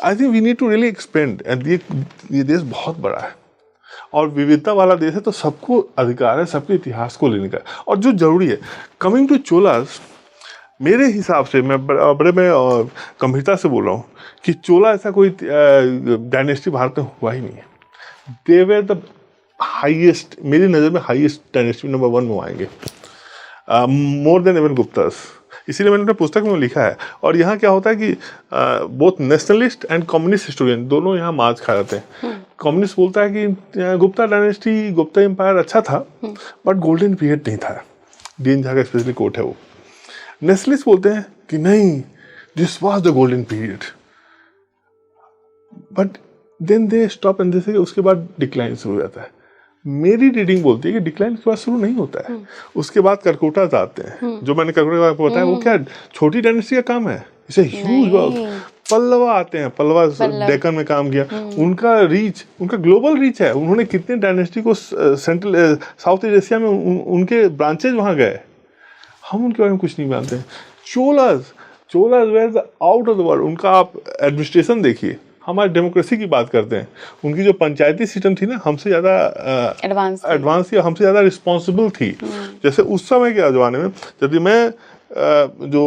I think we need to really expand, and ये देश बहुत बड़ा है और विविधता वाला देश है, तो सबको अधिकार है सबके इतिहास को लेने का। और जो जरूरी है, कमिंग टू चोलास, मेरे हिसाब से, मैं बड़े में गंभीरता से बोल रहा हूँ कि चोला ऐसा कोई डायनेस्टी भारत में हुआ ही नहीं है। दे वर द हाईएस्ट, मेरी नज़र में हाईएस्ट डायनेस्टी, नंबर 1 में आएंगे, मोर देन इवन गुप्तास। इसीलिए मैंने अपने पुस्तक में लिखा है। और यहाँ क्या होता है कि both nationalist and communist historian दोनों यहाँ मार्च खा जाते हैं। कम्युनिस्ट बोलता है कि गुप्ता डायनेस्टी, गुप्ता एम्पायर अच्छा था, बट गोल्डन पीरियड नहीं था। डी.एन. झा का स्पेशली कोट है वो। नेशनलिस्ट बोलते हैं कि नहीं, this was the golden period, but then they stop and they, उसके बाद डिक्लाइन शुरू हो जाता है। मेरी रीडिंग बोलती है कि डिक्लाइन के बाद शुरू नहीं होता है, उसके बाद करकोटास आते हैं। जो मैंने करकोटा को बताया, वो क्या छोटी डायनेस्टी का काम है, इसे ह्यूज। पल्लवा आते हैं, पल्लवा डेक्कन में काम किया, उनका रीच, उनका ग्लोबल रीच है। उन्होंने कितने डायनेस्टी को सेंट्रल साउथ ईस्ट एशिया में उनके ब्रांचेज वहाँ गए, हम उनके बारे में कुछ नहीं जानते हैं। Cholas were the out of the world. उनका आप एडमिनिस्ट्रेशन देखिए, हमारी डेमोक्रेसी की बात करते हैं, उनकी जो पंचायती सिस्टम थी ना, हमसे ज़्यादा एडवांस थी, हमसे ज़्यादा रिस्पॉन्सिबल थी। जैसे उस समय के ज़माने में, यदि मैं जो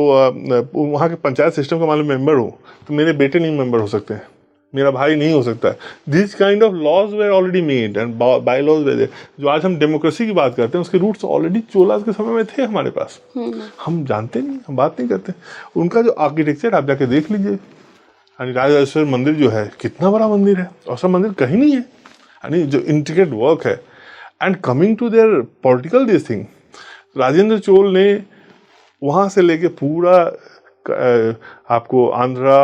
वहाँ के पंचायत सिस्टम का मान मेंबर हूँ, तो मेरे बेटे नहीं मेंबर हो सकते हैं, मेरा भाई नहीं हो सकता। This kind of laws were already made and by laws were. जो आज हम डेमोक्रेसी की बात करते हैं, उसके रूट्स ऑलरेडी चोलास के समय में थे हमारे पास। हम जानते नहीं, हम बात नहीं करते। उनका जो आर्किटेक्चर आप जाके देख लीजिए, यानी राजराजेश्वर मंदिर जो है, कितना बड़ा मंदिर है, और सब मंदिर कहीं नहीं है, यानी जो इंटीग्रेटेड वर्क है। And coming to their political this thing, Rajendra Chola ने वहाँ से लेके पूरा आपको आंध्रा,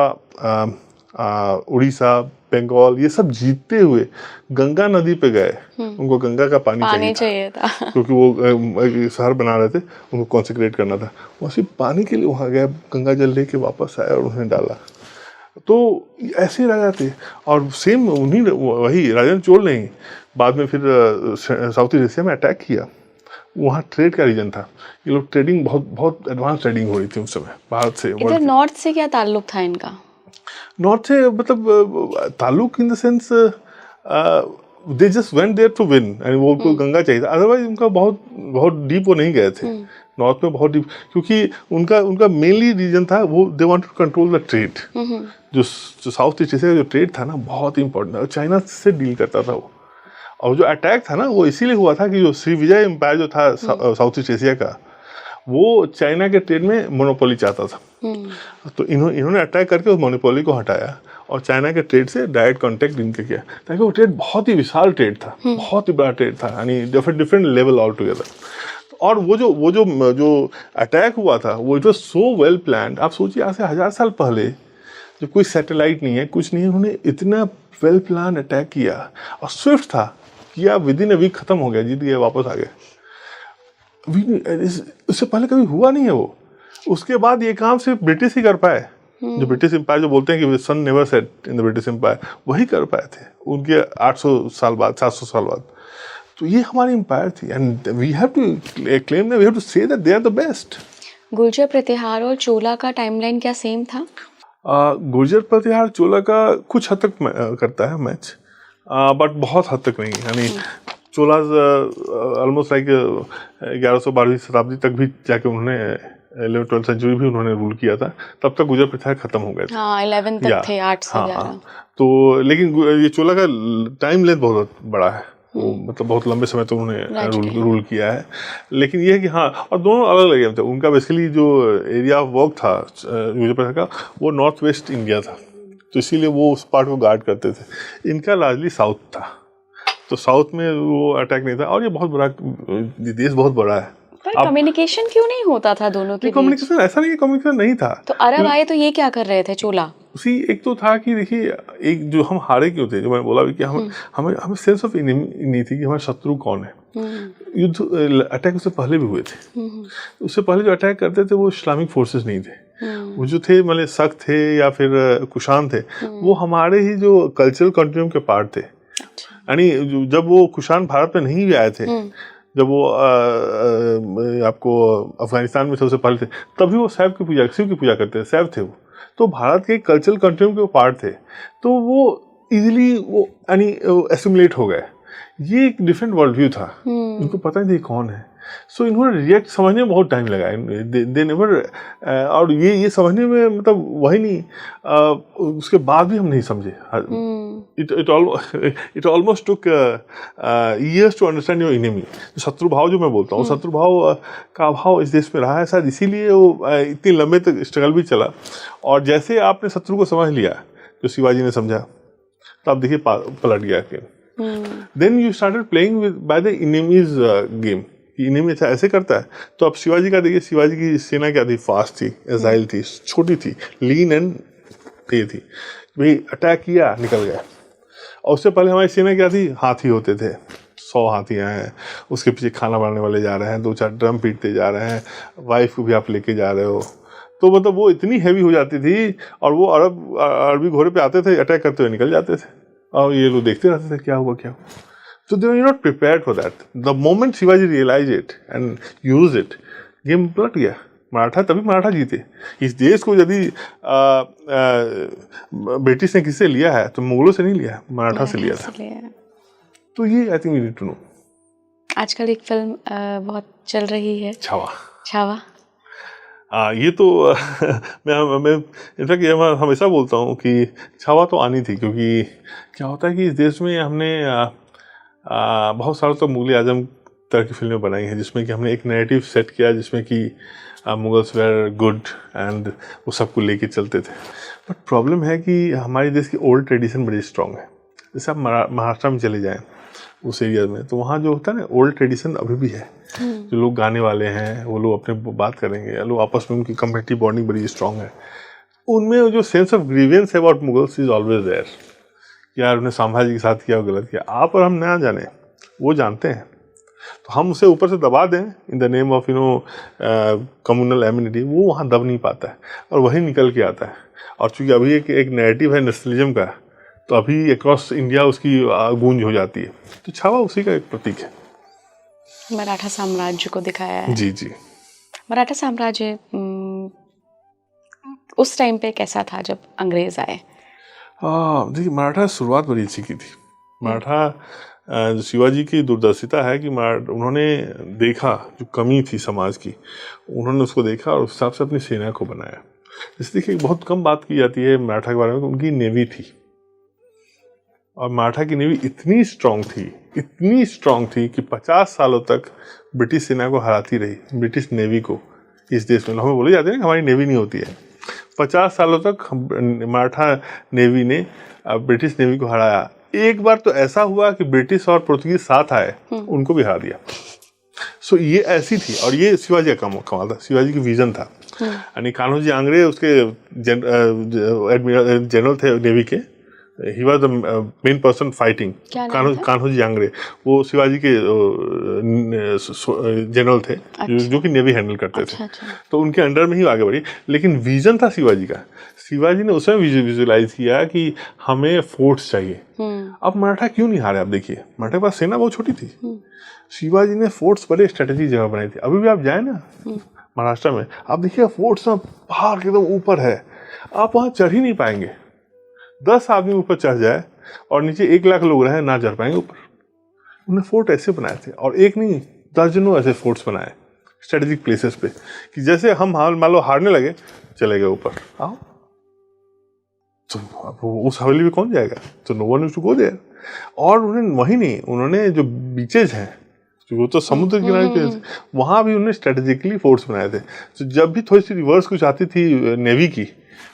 उड़ीसा, बंगाल, ये सब जीतते हुए गंगा नदी पे गए। उनको गंगा का पानी चाहिए था क्योंकि वो शहर बना रहे थे, उनको कॉन्सेंट्रेट करना था। वो सिर्फ पानी के लिए वहाँ गए, गंगा जल लेके वापस आए और उन्हें डाला। तो ऐसे राजा थे। और सेम उन्हीं, वही राजेंद्र चोल ने ही बाद में फिर साउथ ईस्ट एशिया में अटैक किया। वहाँ ट्रेड का रीजन था, ये लोग ट्रेडिंग, बहुत एडवांस ट्रेडिंग हो रही थी उस समय भारत से। इधर नॉर्थ से क्या ताल्लुक था इनका? नॉर्थ से मतलब ताल्लुक in the sense they just went there to win, and वो उनको गंगा चाहिए था। अदरवाइज उनका बहुत डीप वो नहीं गए थे नॉर्थ में, बहुत डीप, क्योंकि उनका मेनली रीजन था वो they want to control the trade. जो साउथ ईस्ट एशिया का जो ट्रेड था ना, बहुत इंपॉर्टेंट था, चाइना से डील करता था वो। और जो अटैक था ना, वो इसीलिए हुआ था कि जो श्रीविजय एम्पायर जो था साउथ ईस्ट एशिया का, वो चाइना के ट्रेड में मोनोपोली चाहता था। तो इन्होंने अटैक करके उस मोनोपोली को हटाया और चाइना के ट्रेड से डायरेक्ट कांटेक्ट इनके किया, ताकि वो ट्रेड बहुत ही विशाल ट्रेड था, बहुत ही बड़ा ट्रेड था, यानी डिफरेंट लेवल ऑल टुगेदर। और वो जो अटैक हुआ था, वो it was so well planned. आप सोचिए, आज से 1000 साल पहले, जब कोई सैटेलाइट नहीं है, कुछ नहीं है, उन्होंने इतना वेल प्लान अटैक किया, और स्विफ्ट था, किया, विद इन अ वीक खत्म हो गया, जीत गए, वापस आ गए। उससे पहले कभी हुआ नहीं है वो। उसके बाद ये काम सिर्फ ब्रिटिश ही कर पाए। जो ब्रिटिश एम्पायर जो बोलते हैं कि sun never set in the British empire, वही कर पाए थे उनके 800 साल बाद, 700 साल बाद। तो ये हमारी एम्पायर थी, and we have to claim that, we have to say that they are the best. Gurjara Pratihara और चोला का टाइमलाइन क्या सेम था? गुर्जर प्रतिहार चोला का कुछ हद तक करता है मैच, बट बहुत हद तक नहीं। यानी चोलाज ऑलमोस्ट लाइक 1112वीं शताब्दी तक भी जाके उन्होंने 11th-12th सेंचुरी भी उन्होंने रूल किया था, तब तक गुर्जर प्रथा खत्म हो गए थे। हाँ 11 तक थे, 8 से 11। हाँ। तो लेकिन ये चोला का टाइम लेंथ बहुत बड़ा है, मतलब बहुत लंबे समय तक उन्होंने रूल किया है। लेकिन ये है कि हाँ, और दोनों अलग अलग गेम थे। उनका बेसिकली जो एरिया ऑफ वर्क था गुर्जर प्रथा का, वो नॉर्थ वेस्ट इंडिया था, तो इसीलिए वो उस पार्ट को गार्ड करते थे। इनका लार्जली साउथ था, तो साउथ में वो अटैक नहीं था। और ये बहुत बड़ा देश, बहुत बड़ा है। पर कम्युनिकेशन क्यों नहीं होता था दोनों के बीच? कम्युनिकेशन ऐसा नहीं, कम्युनिकेशन नहीं था। तो अरब आए तो ये क्या कर रहे थे चोला? उसी एक तो था कि देखिए, एक जो हम हारे क्यों थे, जो मैंने बोला भी कि हमें सेंस ऑफ इनिमी नहीं थी कि हमारे शत्रु कौन है। युद्ध अटैक उससे पहले भी हुए थे। उससे पहले जो अटैक करते थे वो इस्लामिक फोर्सेस नहीं थे, वो जो थे मतलब शक थे या फिर कुशान थे, वो हमारे ही जो कल्चरल कंटिन्यूम के पार्ट थे। यानी जब वो कुशान भारत में नहीं भी आए थे, जब वो आपको अफगानिस्तान में सबसे पहले थे, तभी वो शिव की पूजा करते थे, शैव थे वो, तो भारत के कल्चरल कंटिन्यूम के पार्ट थे, तो वो इजीली वो यानी एसिमुलेट हो गए। ये एक डिफरेंट वर्ल्ड व्यू था, उनको पता नहीं था कौन है। सो इन्होंने रिएक्ट समझने में बहुत टाइम लगा, दे नेवर, और ये समझने में मतलब वही नहीं, उसके बाद भी हम नहीं समझे। It almost took years to understand your enemy. शत्रु भाव जो मैं बोलता हूँ, शत्रु भाव का अभाव इस देश में रहा है शायद, इसीलिए वो इतनी लंबे तक स्ट्रगल भी चला। और जैसे आपने शत्रु को समझ लिया, जो शिवाजी ने समझा, तो आप देखिए पलट गया कि then you started playing with by the enemy's game. Enemy अच्छा ऐसे करता है, तो अब शिवाजी का देखिए, शिवाजी की सेना क्या थी, फास्ट थी, एजाइल थी, छोटी थी, लीन एंड ये थी, भाई अटैक किया निकल गया। और उससे पहले हमारी सेना क्या थी, हाथी होते थे, 100 हाथियाँ हैं, उसके पीछे खाना बनाने वाले जा रहे हैं, 2-4 ड्रम पीटते जा रहे हैं, वाइफ को भी आप लेके जा रहे हो, तो मतलब वो इतनी हैवी हो जाती थी। और वो अरबी घोड़े पे आते थे, अटैक करते हुए निकल जाते थे, और ये लोग देखते रहते थे क्या हुआ क्या हुआ। So they were not prepared for that. The moment Shivaji realized it and used it, game पलट गया। मराठा तभी मराठा जीते। इस देश को यदि ब्रिटिश ने किससे लिया है, तो मुगलों से नहीं लिया, मराठा से लिया था। तो ये I think we need to know. आजकल एक फिल्म बहुत चल रही है, छावा। ये तो मैं इनफैक्ट ये मैं हमेशा बोलता हूँ कि छावा तो आनी थी, क्योंकि क्या होता है कि इस देश में हमने बहुत सालों तक मुगल आजम तरह की फिल्में बनाई हैं, जिसमें कि हमने एक नैरेटिव सेट किया, जिसमें कि मुगल्स वेर गुड एंड वो सबको लेके चलते थे। बट प्रॉब्लम है कि हमारे देश की ओल्ड ट्रेडिशन बड़ी स्ट्रॉन्ग है। जैसे आप महाराष्ट्र में चले जाएं, उस एरिया में, तो वहाँ जो होता है ना, ओल्ड ट्रेडिशन अभी भी है। जो लोग गाने वाले हैं, वो लोग अपने बात करेंगे, या लोग आपस में, उनकी कम्युनिटी बॉन्डिंग बड़ी स्ट्रॉन्ग है। उनमें जो सेंस ऑफ ग्रीवियंस है about Mughals is always there. यार उन्हें संभाजी के साथ किया, गलत किया, आप और हम ना जाने, वो जानते हैं। तो हम उसे ऊपर से दबा दें in the name of communal immunity, वो वहाँ दब नहीं पाता है, और वही निकल के आता है। और चूंकि अभी एक नैरेटिव है नेशनलिज्म का, तो अभी अक्रॉस इंडिया उसकी गूंज हो जाती है। तो छावा उसी का एक प्रतीक है। मराठा साम्राज्य को दिखाया है। जी। मराठा साम्राज्य उस टाइम पे कैसा था जब अंग्रेज आए? देखिए, मराठा शुरुआत बड़ी अच्छी की थी। मराठा शिवाजी की दूरदर्शिता है कि उन्होंने देखा जो कमी थी समाज की, उन्होंने उसको देखा और उस हिसाब से अपनी सेना को बनाया। जैसे देखिए, बहुत कम बात की जाती है मराठा के बारे में, उनकी नेवी थी, और मराठा की नेवी इतनी स्ट्रांग थी कि 50 सालों तक ब्रिटिश सेना को हराती रही, ब्रिटिश नेवी को। इस देश में हमें बोले जाते हैं कि हमारी नेवी नहीं होती है। 50 सालों तक मराठा नेवी ने ब्रिटिश नेवी को हराया। एक बार तो ऐसा हुआ कि ब्रिटिश और पुर्तगाली साथ आए, उनको भी हरा दिया। सो ये ऐसी थी, और ये शिवाजी का कमाल था, शिवाजी की विजन था। यानी कान्होजी आंग्रे उसके जनरल थे नेवी के, he was the main person fighting. Kanhoji Angre वो शिवाजी के जनरल थे। अच्छा। जो कि नेवी हैंडल करते थे। तो उनके अंडर में ही आगे बढ़ी। लेकिन विजन था शिवाजी का। शिवाजी ने उसमें विजुअलाइज किया कि हमें फोर्ट्स चाहिए। अब मराठा क्यों नहीं हारे? आप देखिए, मराठा के पास सेना बहुत छोटी थी। शिवाजी ने फोर्ट्स बड़े स्ट्रेटेजी जगह बनाई थी। अभी भी आप जाए ना महाराष्ट्र में, आप देखिए फोर्ट्स ना पहाड़ एकदम ऊपर है, आप वहाँ चढ़ ही नहीं पाएंगे। 10 आदमी ऊपर चढ़ जाए और नीचे 1 लाख लोग रहे, ना चढ़ पाएंगे ऊपर। उन्होंने फोर्ट ऐसे बनाए थे, और एक नहीं, दर्जनों ऐसे फोर्ट्स बनाए स्ट्रेटेजिक प्लेसेस पे, कि जैसे हम मान लो हारने लगे, चले गए ऊपर, आओ, तो अब उस हवेली में कौन जाएगा, तो no one is to go there. और उन्होंने वही नहीं, उन्होंने जो बीचेज हैं, वो तो समुद्र किनारे पे, वहाँ भी उन्होंने स्ट्रेटेजिकली फोर्ट्स बनाए थे। तो जब भी थोड़ी सी रिवर्स कुछ आती थी नेवी की,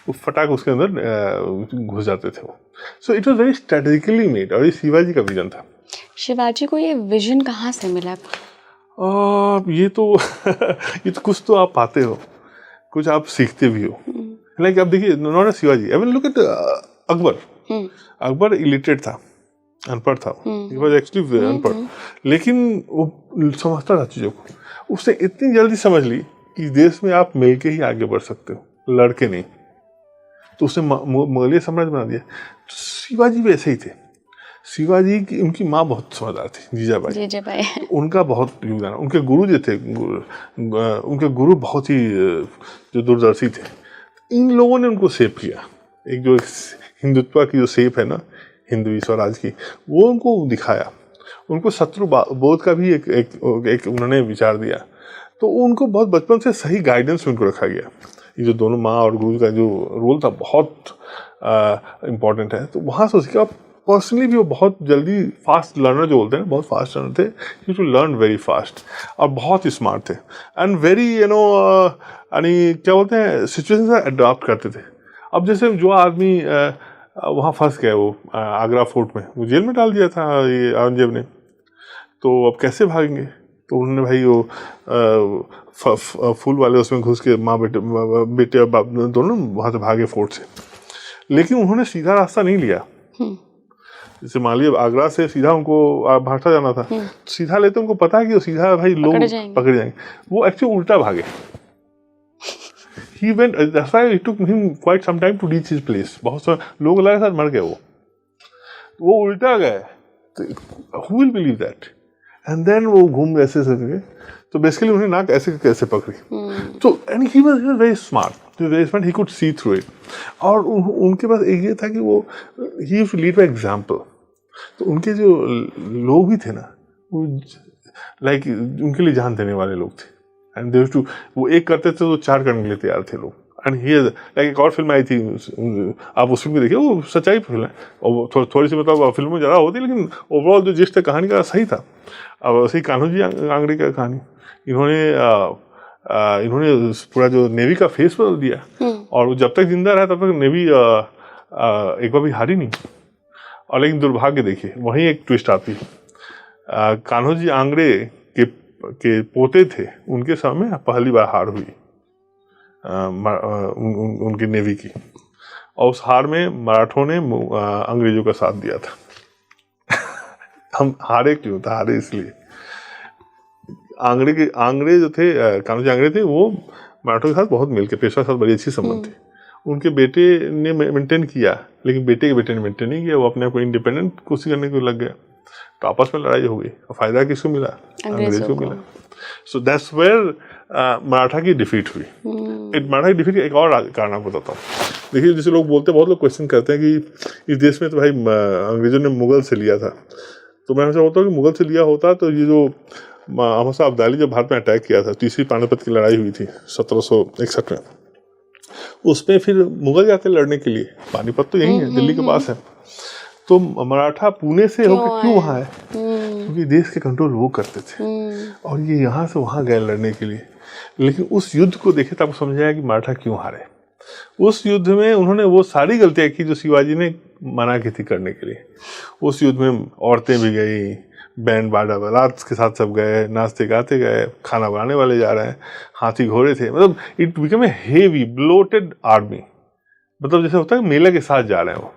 वो फटाक उसके अंदर घुस जाते थे वो। सो it was very strategically made, और ये शिवाजी का विजन था। शिवाजी को ये विजन कहाँ से मिला? ये तो ये तो कुछ तो आप पाते हो, कुछ आप सीखते भी हो। लाइक आप देखिए, not Shivaji, I will look at Akbar. Akbar illiterate था, अनपढ़ था, ही वाज एक्चुअली अनपढ़, लेकिन वो समझता था चीज़ों को। उसने इतनी जल्दी समझ ली कि देश में आप मिलके ही आगे बढ़ सकते हो, लड़के नहीं। तो उसने मुगलिया साम्राज्य बना दिया। तो शिवाजी भी ऐसे ही थे। शिवाजी की, उनकी माँ बहुत समझदार थी, जीजाबाई। उनका बहुत योगदान, उनके गुरु जो थे, उनके गुरु बहुत ही जो दूरदर्शी थे। इन लोगों ने उनको सेव किया। एक जो हिंदुत्व की जो सेप है ना, हिंदवी स्वराज की, वो उनको दिखाया। उनको शत्रु बोध का भी एक उन्होंने विचार दिया। तो उनको बहुत बचपन से सही गाइडेंस में उनको रखा गया। ये जो दोनों माँ और गुरु का जो रोल था, बहुत इम्पोर्टेंट है। तो वहाँ से उसका पर्सनली भी वो बहुत जल्दी फास्ट लर्नर जो बोलते हैं, बहुत फास्ट लर्नर थे, you to learn very fast, और बहुत स्मार्ट थे, एंड वेरी यानी क्या बोलते हैं, सिचुएशन से अडॉप्ट करते थे। अब जैसे जो आदमी वहाँ फंस गया, वो आगरा फोर्ट में, वो जेल में डाल दिया था ये औरंगजेब ने, तो अब कैसे भागेंगे? तो उन्होंने भाई वो फूल वाले उसमें घुस के माँ बेटे और बाप दोनों वहाँ से भागे फोर्ट से। लेकिन उन्होंने सीधा रास्ता नहीं लिया। जैसे मान लिया आगरा से सीधा उनको भागता जाना था, सीधा लेते उनको पता है कि वो सीधा भाई लोग पकड़ जाएंगे। वो एक्चुअली उल्टा भागे। He went, that's why it took him quite some time to reach his place. बहुत सारे लोग लगे साथ मर गए, वो उल्टा गए। तो who will believe that? And then वो घूम ऐसे गए। तो बेसिकली उन्हें नाक ऐसे कैसे पकड़ी। तो and he was very smart. Very smart. He could see through it. और उनके पास एक ये था कि वो he used to lead by example. तो उनके जो लोग भी थे ना, वो लाइक उनके लिए जान देने वाले लोग थे। एंड देयर टू, वो एक करते थे तो चार करने के लिए तैयार थे लोग। एंड हियर लाइक एक और फिल्म आई थी, आप उस फिल्म को देखिए, वो सच्चाई फिल्म है, और थोड़ी सी मतलब फिल्म में ज़्यादा होती, लेकिन ओवरऑल जो जिस कहानी का सही था। अब वैसे ही कान्हो जी आंगड़े का कहानी, इन्होंने पूरा जो नेवी का फेस बदल दिया। और जब तक जिंदा रहा तब तक नेवी एक बार भी हारी नहीं। और लेकिन दुर्भाग्य देखिए, वहीं एक ट्विस्ट आती है। कान्हो जी आंगड़े के पोते थे, उनके सामने पहली बार हार हुई उनकी नेवी की, और उस हार में मराठों ने अंग्रेजों का साथ दिया था। हम हारे क्यों था? हारे इसलिए आंगड़े जो थे, कान्हो जी आंगड़े थे, वो मराठों के साथ बहुत मिलके, पेशवा के साथ बड़ी अच्छी संबंध थी। उनके बेटे ने मेंटेन किया, लेकिन बेटे के बेटे ने मेंटेन नहीं किया, वो अपने आप को इंडिपेंडेंट कोशिश करने को लग गया। तो आपस में लड़ाई हो गई, और फायदा किसको मिला? अंग्रेजों को मिला। सो दैट्स वेयर मराठा की डिफीट हुई। मराठा की डिफीट एक और कारण आपको बताता हूँ। देखिए, जैसे लोग बोलते, बहुत लोग क्वेश्चन करते हैं कि इस देश में तो भाई अंग्रेजों ने मुगल से लिया था। तो मैं हमेशा बोलता हूँ कि मुगल से लिया होता तो ये जो अहमद शाह अब्दाली जब भारत में अटैक किया था, तीसरी पानीपत की लड़ाई हुई थी 1761 में, उसमें फिर मुगल जाते लड़ने के लिए। पानीपत तो यही है, दिल्ली के पास है। तो मराठा पुणे से होकर क्यों वहाँ है? क्योंकि देश के कंट्रोल वो करते थे, और ये यहाँ से वहाँ गए लड़ने के लिए। लेकिन उस युद्ध को देखे तो आपको समझ आया कि मराठा क्यों हारे। उस युद्ध में उन्होंने वो सारी गलतियाँ की जो शिवाजी ने मना की थी करने के लिए। उस युद्ध में औरतें भी गई, बैंड बाजा बारात के साथ सब गए, नाचते गाते गए, खाना बनाने वाले जा रहे हैं, हाथी घोड़े थे। मतलब it become a heavy bloated army. मतलब जैसे होता है मेला के साथ जा रहे हैं वो।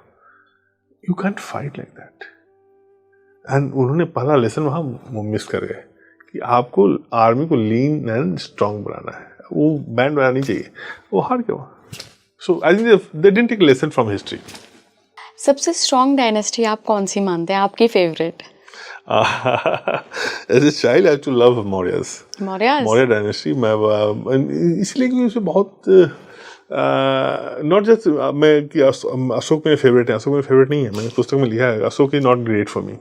You can't fight like that. And उन्होंने पहला लेसन वहाँ मिस कर गए कि आपको आर्मी को लीन एंड स्ट्रांग बनाना है, वो बैंड बजाना नहीं चाहिए। वो हार गया। So I think they didn't take lesson from history. सबसे स्ट्रांग डायनेस्टी आप कौन सी मानते हैं, आपकी favourite? As a child, I used to love Mauryas. Maurya dynasty. मैं इसलिए कि उसमें बहुत नॉट जस्ट मैं कि अशोक मेरे फेवरेट है। अशोक मेरे फेवरेट नहीं है, मैंने पुस्तक में लिखा है Ashok is not great for me,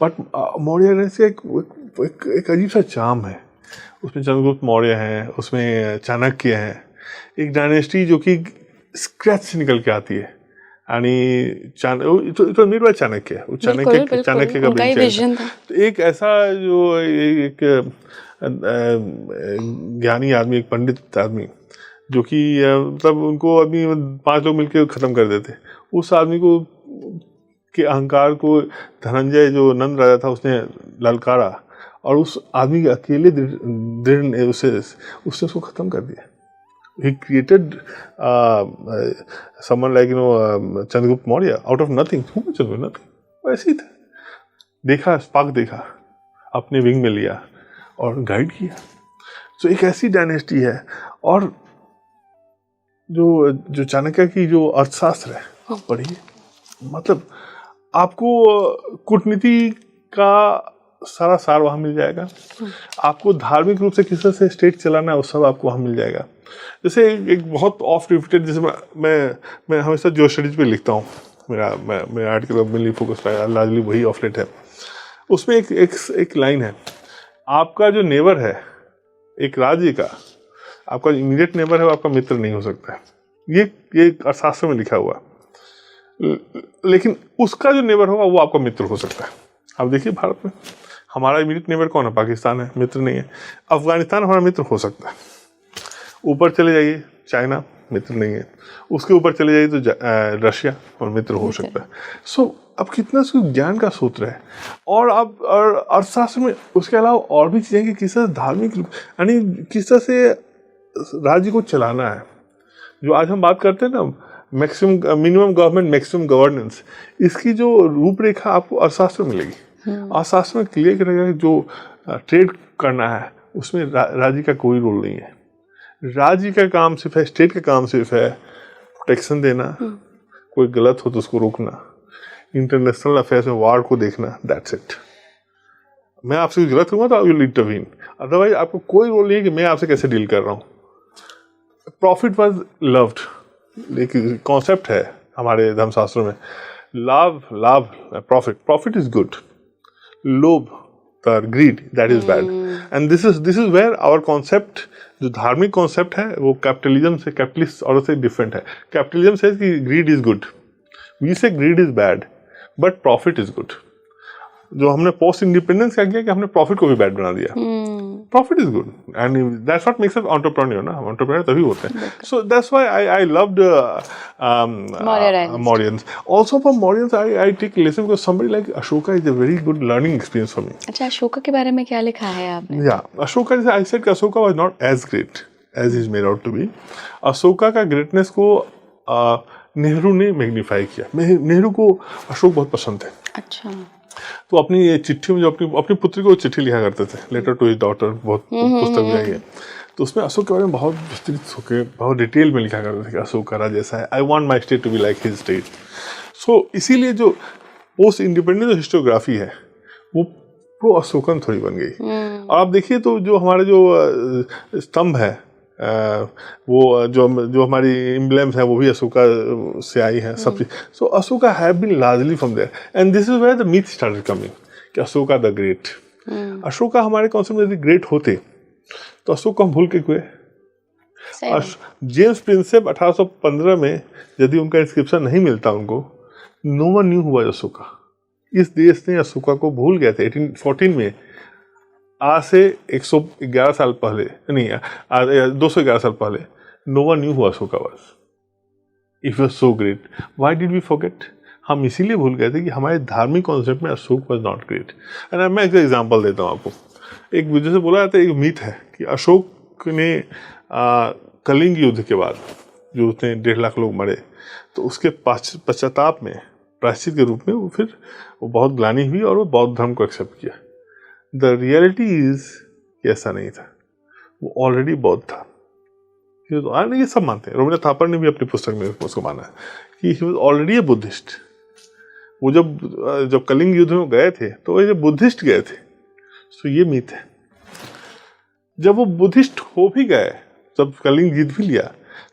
but Maurya dynasty एक अजीब सा चार्म है। उसमें चंद्रगुप्त मौर्य हैं, उसमें चाणक्य हैं, एक डायनेस्टी जो कि स्क्रैच से निकल के आती है। यानी तो मेड बाय चाणक्य, वो चाणक्य का विजन था। तो एक ऐसा जो एक ज्ञानी आदमी, एक पंडित आदमी जो कि मतलब उनको अभी 5 लोग मिलकर खत्म कर देते, उस आदमी को के अहंकार को धनंजय जो नंद राजा था उसने ललकारा और उस आदमी के अकेले दृढ़ ने उसने उसको खत्म कर दिया। He created someone like Chandragupta Maurya out of nothing, nothing, वैसे ही था। देखा, स्पार्क देखा, अपने विंग में लिया और गाइड किया। तो एक ऐसी डायनेस्टी है। और जो चाणक्य की जो अर्थशास्त्र है आप पढ़िए, मतलब आपको कूटनीति का सारा सार वहाँ मिल जाएगा। आपको धार्मिक रूप से किस तरह से स्टेट चलाना है वो सब आपको वहाँ मिल जाएगा। जैसे एक बहुत ऑफ रिपीटेड, जैसे मैं हमेशा जो स्टडीज पे लिखता हूँ, मेरा आर्टिकल मेनली फोकस लार्जली वही ऑफ लेट है। उसमें एक लाइन है, आपका जो नेबर है एक राज्य का, आपका इमीडिएट नेबर है वो आपका मित्र नहीं हो सकता है। ये अर्थशास्त्र में लिखा हुआ, लेकिन उसका जो नेबर होगा वो आपका मित्र हो सकता है। अब देखिए भारत में हमारा इमीडिएट नेबर कौन है? पाकिस्तान है, मित्र नहीं है। अफगानिस्तान हमारा मित्र हो सकता है। ऊपर चले जाइए चाइना, मित्र नहीं है। उसके ऊपर चले जाइए तो रशिया, और मित्र हो सकता है। सो अब कितना ज्ञान का सूत्र है। और अब अर्थशास्त्र में उसके अलावा और भी चीज़ें कि किस तरह धार्मिक यानी किस तरह से राज्य को चलाना है। जो आज हम बात करते हैं ना, मिनिमम गवर्नमेंट मैक्सिमम गवर्नेंस, इसकी जो रूपरेखा आपको अर्थशास्त्र में मिलेगी। अर्थशास्त्र में क्लियर करेगा जो ट्रेड करना है उसमें राज्य का कोई रोल नहीं है। राज्य का काम सिर्फ है, स्टेट का काम सिर्फ है प्रोटेक्शन देना, कोई गलत हो तो उसको रोकना, इंटरनेशनल अफेयर्स में वार को देखना, दैट्स इट। मैं आपसे गलत करूँगा तो आई विल इंटरवीन, अदरवाइज आपको कोई रोल नहीं है कि मैं आपसे कैसे डील कर रहा हूँ। प्रॉफिट वाज लव्ड, लेकिन कॉन्सेप्ट है हमारे धर्मशास्त्रों में, लाभ प्रॉफिट इज गुड, लोभ greed that is bad. And this is where our concept, जो धार्मिक कॉन्सेप्ट है वो कैपिटलिज्म से, कैपिटलिस्ट और से डिफरेंट है। कैपिटलिज्म से कि ग्रीड इज गुड, वी से grid is bad but profit is good. जो हमने पोस्ट इंडिपेंडेंस क्या किया कि हमने प्रॉफिट को भी बैड बना दिया। Profit is good and that's what makes us entrepreneur ना, एंटरप्रेन्योर तभी होते हैं। So that's why I loved Mauryans. Also from Mauryans I take lesson because somebody like Ashoka is a very good learning experience for me. अच्छा, अशोका के बारे में क्या लिखा है आपने? Yeah, Ashoka, I said Ashoka was not as great as he's made out to be. Ashoka का greatness को नेहरू ने मैग्नीफाई किया। नेहरू को अशोक बहुत पसंद है। अच्छा। तो अपनी चिट्ठी में जो अपनी पुत्री को चिट्ठी लिखा करते थे, लेटर टू हिज डॉटर, बहुत पुस्तक भी आई है, तो उसमें अशोक के बारे में बहुत विस्तृत होकर बहुत डिटेल में लिखा करते थे कि अशोक का राज्य ऐसा है, I want my state to be like his state. So इसीलिए जो पोस्ट इंडिपेंडेंस जो हिस्टोग्राफी है वो प्रो अशोकन थोड़ी बन गई। और आप देखिए तो जो हमारे जो स्तंभ है, वो जो हमारी एम्ब्लेम्स है वो भी अशोका से आई है सब चीज। So Ashoka have been largely from there and this is where the myth started coming कि अशोका द ग्रेट। अशोका हमारे कॉन्सेप्ट में यदि ग्रेट होते तो अशोक को हम भूल के हुए। जेम्स प्रिंसेप 1815 में यदि उनका इंस्क्रिप्शन नहीं मिलता उनको, नो वन न्यू हुआ अशोका। इस देश ने अशोका को भूल गए थे 1814 में। आज से 111 साल पहले नहीं, 211 साल पहले नो वन न्यू हुआ Ashoka was if was so great. Why did we forget? हम इसीलिए भूल गए थे कि हमारे धार्मिक कॉन्सेप्ट में Ashok was not great. And मैं एक एग्जांपल देता हूँ आपको। एक जैसे बोला जाता है, एक मिथ है कि अशोक ने कलिंग युद्ध के बाद जो उसने 1.5 लाख लोग मरे, तो उसके पश्चाताप में प्रायश्चित के रूप में वो बहुत ग्लानि हुई और वो बौद्ध धर्म को एक्सेप्ट किया। द रियलिटी इज कि ऐसा नहीं था, वो ऑलरेडी बौद्ध था। ये सब मानते हैं, रविंद्रनाथ थापर ने भी अपनी पुस्तक में उसको माना है कि he was already A Buddhist. वो जब कलिंग युद्ध में गए थे तो वो बुद्धिस्ट गए थे। सो ये मिथ है। जब वो बुद्धिस्ट हो भी गए, जब कलिंग जीत भी लिया,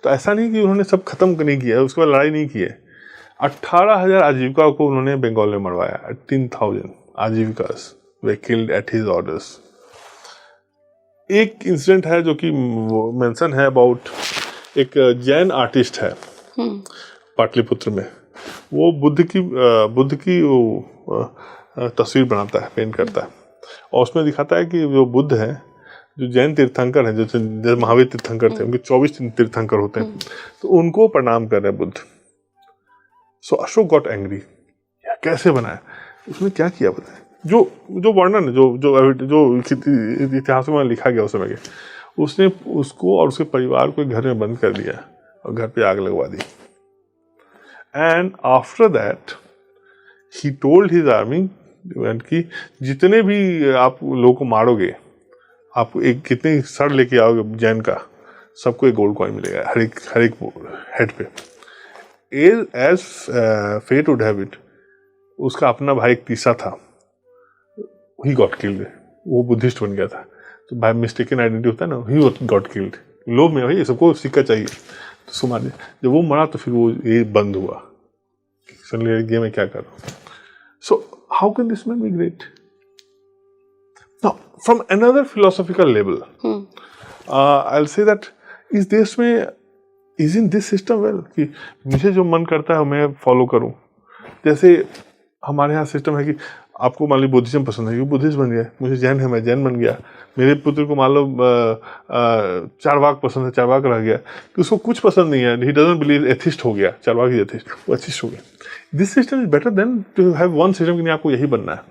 तो ऐसा नहीं कि उन्होंने सब खत्म नहीं किया, उसके बाद लड़ाई नहीं की है। 18,000 आजीविका को उन्होंने बंगाल में मरवाया। 18,000 आजीविकास were killed at his orders. एक इंसिडेंट है जो कि मेंशन है अबाउट, एक जैन आर्टिस्ट है पाटलिपुत्र में, वो बुद्ध की वो तस्वीर बनाता है, पेंट करता है, और उसमें दिखाता है कि जो बुद्ध है, जो जैन तीर्थंकर हैं, जो महावीर तीर्थंकर थे, उनके 24 तीर्थंकर होते हैं, तो उनको प्रणाम कर रहे हैं बुद्ध। सो अशोक गॉट एंग्री, कैसे बनाया, उसने क्या किया बताया, जो वर्णन जो इतिहासों में लिखा गया उस समय के, उसने उसको और उसके परिवार को घर में बंद कर दिया और घर पे आग लगवा दी। And after that he told his army कि जितने भी आप लोगों को मारोगे, आप एक कितने सर लेके आओगे जैन का, सबको एक गोल्ड कॉइन मिलेगा हर एक हेड पे। As fate would have it, उसका अपना भाई एक तीसरा था, ही गॉट किल्ड, वो बुद्धिस्ट बन गया था, तो बाय मिस्टेकन आइडेंटिटी होता है ना, ही गॉट किल्ड। लोभ में भाई सबको सिक्का चाहिए, तो सुमा दे, जब वो मरा तो फिर वो ये बंद हुआ, ये मैं क्या कर रहा हूँ। So how can this man be great? Now from another philosophical level, I will say that इस देश में is in this system well, कि मुझे जो मन करता है मैं फॉलो करूं। जैसे हमारे यहाँ सिस्टम है कि आपको मान लो बुद्धिज्म पसंद है, बुद्धिस्ट बन गया, मुझे जैन है मैं जैन बन गया, मेरे पुत्र को मान लो चारवाक पसंद है, चारवाक रह गया, तो उसको कुछ पसंद नहीं है, ही डजंट बिलीव, एथिस्ट हो गया, चारवाक ही एथिस्ट, वो एथिस्ट हो गया। This system is better than to have one system कि नहीं आपको यही बनना है।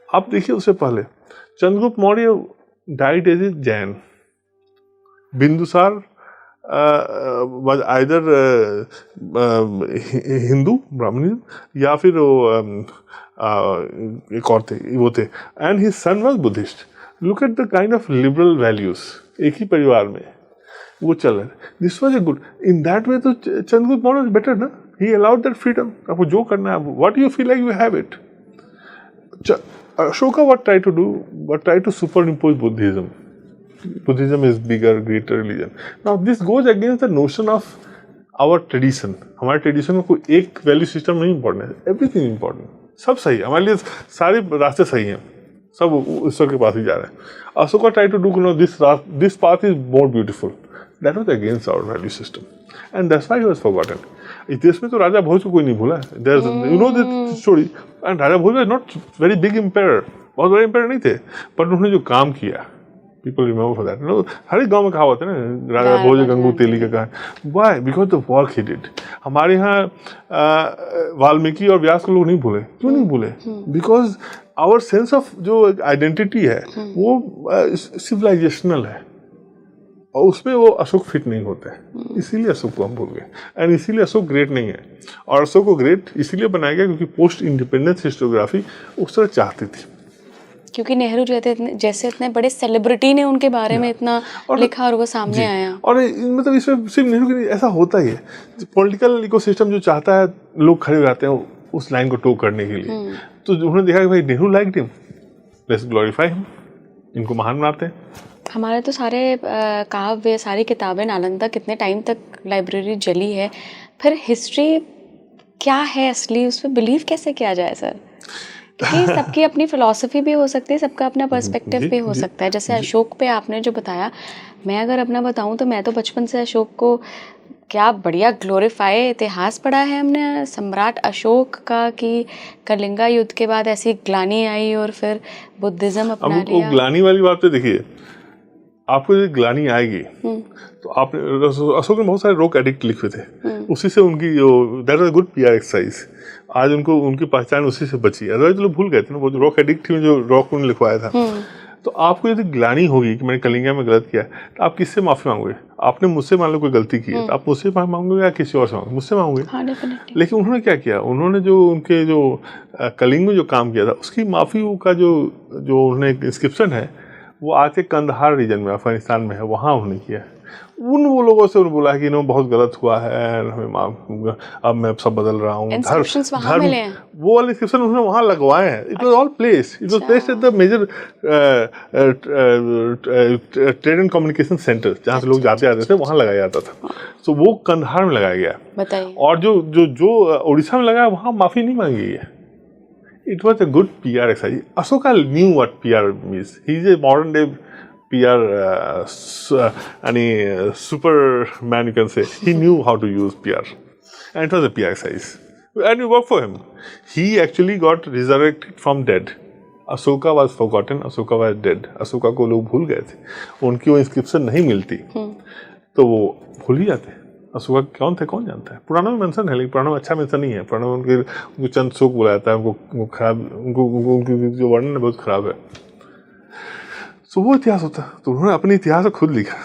आप देखिए उससे पहले Chandragupta Maurya died as a Jain, Bindusara was either Hindu Brahmin या फिर एक और थे, वो थे, and his son was Buddhist. Look at the kind of liberal values, एक ही परिवार में वो चल रहे। This was a good in that way. तो चंद्रगुप्त मौर्य इज बेटर ना, ही अलाउड दैट फ्रीडम, आपको जो करना है, what you feel like you have it. Ashoka what tried to do, but tried to superimpose Buddhism. Buddhism is bigger, greater religion. Now this goes against the notion of our tradition. हमारे tradition में कोई एक value system नहीं important है, everything important, सब सही है हमारे लिए, सारे रास्ते सही हैं, सब ईश्वर के पास ही जा रहे हैं। Ashoka tried to do this path is more beautiful. That was against our value system, and that's why he was forgotten. इस देश में तो राजा भोज को कोई नहीं भूला। You know this story, and Raja Bhoj was not very big emperor, बहुत बड़े emperor नहीं थे, पर उन्होंने जो काम किया, people remember for that. You know, हर एक गांव में कहावत है ना, राजा भोज गंगू तेली का कहा। Why? Because the work he did. हमारे यहाँ वाल्मीकि और व्यास को लोग नहीं भूले, क्यों नहीं भूले? Because our sense of जो identity है वो civilizational है, और उसमें वो अशोक फिट नहीं होता है, इसीलिए अशोक को हम भूल गए, एंड इसीलिए अशोक ग्रेट नहीं है। और अशोक को ग्रेट इसीलिए बनाया गया क्योंकि पोस्ट इंडिपेंडेंस हिस्टोग्राफी उस तरह चाहती थी, क्योंकि नेहरू जैसे इतने बड़े सेलिब्रिटी ने उनके बारे में इतना लिखा और वो सामने आया। और मतलब इसमें सिर्फ नेहरू की ऐसा होता ही है, पॉलिटिकल इकोसिस्टम जो चाहता है लोग खड़े हो जाते हैं उस लाइन को टो करने के लिए। तो उन्होंने देखा कि भाई Nehru liked him, let's glorify him, इनको महान बनाते हैं। हमारे तो सारे काव्य, सारी किताबें, नालंदा कितने टाइम तक लाइब्रेरी जली है, फिर हिस्ट्री क्या है असली, उस पर बिलीव कैसे किया जाए सर? क्योंकि सबकी अपनी फिलॉसफी भी हो सकती है, सबका अपना पर्सपेक्टिव भी हो सकता है। जैसे अशोक पे आपने जो बताया, मैं अगर अपना बताऊं तो मैं तो बचपन से अशोक को क्या बढ़िया ग्लोरीफाई इतिहास पढ़ा है हमने सम्राट अशोक का, कि कलिंगा युद्ध के बाद ऐसी ग्लानी आई और फिर बुद्धिज्म अपना लिया। ग्लानी वाली बात तो देखिए, आपको जो ग्लानी आएगी तो आपने, अशोक ने बहुत सारे रॉक एडिक्ट लिखे थे, उसी से उनकी जो that was good PR exercise, आज उनको उनकी पहचान उसी से बची। अदरवाइज लोग भूल गए थे ना, वो जो रॉक एडिक्ट थी, जो रॉक उन्होंने लिखवाया था। तो आपको यदि ग्लानी होगी कि मैंने कलिंगा में गलत किया, तो आप किससे माफी मांगोगे? आपने मुझसे मान लो कोई गलती की है तो आप मुझसे माफी मांगोगे या किसी और से मांगोगे? मुझसे मांगोगे। लेकिन उन्होंने क्या किया, उन्होंने जो उनके जो कलिंग में जो काम किया था उसकी माफी का जो उन्होंने इंस्क्रिप्शन है वो आज के कंदहार रीजन में, अफगानिस्तान में है, वहाँ उन्होंने किया। वो लोगों से उन्होंने बोला कि इन्होंने बहुत गलत हुआ है, हमें अब मैं सब बदल रहा हूँ। वो वाले इंस्क्रिप्शन उन्होंने वहाँ लगवाए हैं। It was all place, it was placed at the major trade and communication centre, जहाँ से लोग जाते आते थे, वहाँ लगाया जाता था। तो वो कंदहार में लगाया गया, और जो उड़ीसा में लगाया वहाँ माफी नहीं मांगी गई है। It was a good PR exercise. Ashoka knew what PR means. He is a modern day PR any superman, you can say. He knew how to use PR, and it was a PR exercise, and we worked for him. He actually got resurrected from dead. Ashoka was forgotten. Ashoka was dead. Ashoka को लोग भूल गए थे, उनकी वो inscription नहीं मिलती, तो वो भूल ही जाते। अशोका कौन थे कौन जानता है। पुराना में मेंशन है, लेकिन पुराना में अच्छा मेंशन नहीं है। पुराना में उनको चंद शोक बुलाया था, उनको खराब, उनकी जो वर्णन है बहुत खराब है। तो वो इतिहास होता, तो उन्होंने अपने इतिहास को खुद लिखा।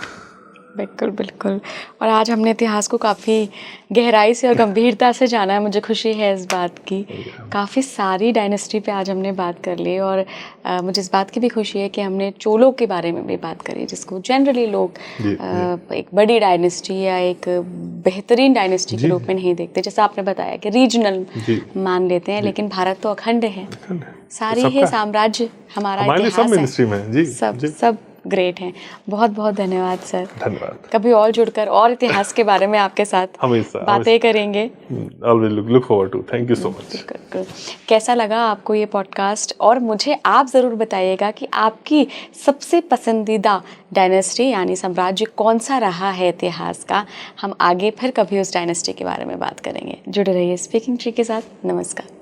बिल्कुल बिल्कुल। और आज हमने इतिहास को काफ़ी गहराई से और गंभीरता से जाना है, मुझे खुशी है इस बात की। काफ़ी सारी डायनेस्टी पे आज हमने बात कर ली, और मुझे इस बात की भी खुशी है कि हमने चोलों के बारे में भी बात करी, जिसको जनरली लोग एक बड़ी डायनेस्टी या एक बेहतरीन डायनेस्टी के रूप में नहीं देखते। जैसा आपने बताया कि रीजनल मान लेते हैं, लेकिन भारत तो अखंड है, सारी है साम्राज्य हमारा इतिहास है, सब ग्रेट हैं। बहुत बहुत धन्यवाद सर। धन्यवाद। कभी और जुड़कर और इतिहास के बारे में आपके साथ बातें करेंगे। Always look forward to. Thank you so much. कैसा लगा आपको ये पॉडकास्ट, और मुझे आप ज़रूर बताइएगा कि आपकी सबसे पसंदीदा डायनेस्टी यानी साम्राज्य कौन सा रहा है इतिहास का। हम आगे फिर कभी उस डायनेस्टी के बारे में बात करेंगे। जुड़े रहिए स्पीकिंग ट्री के साथ। नमस्कार।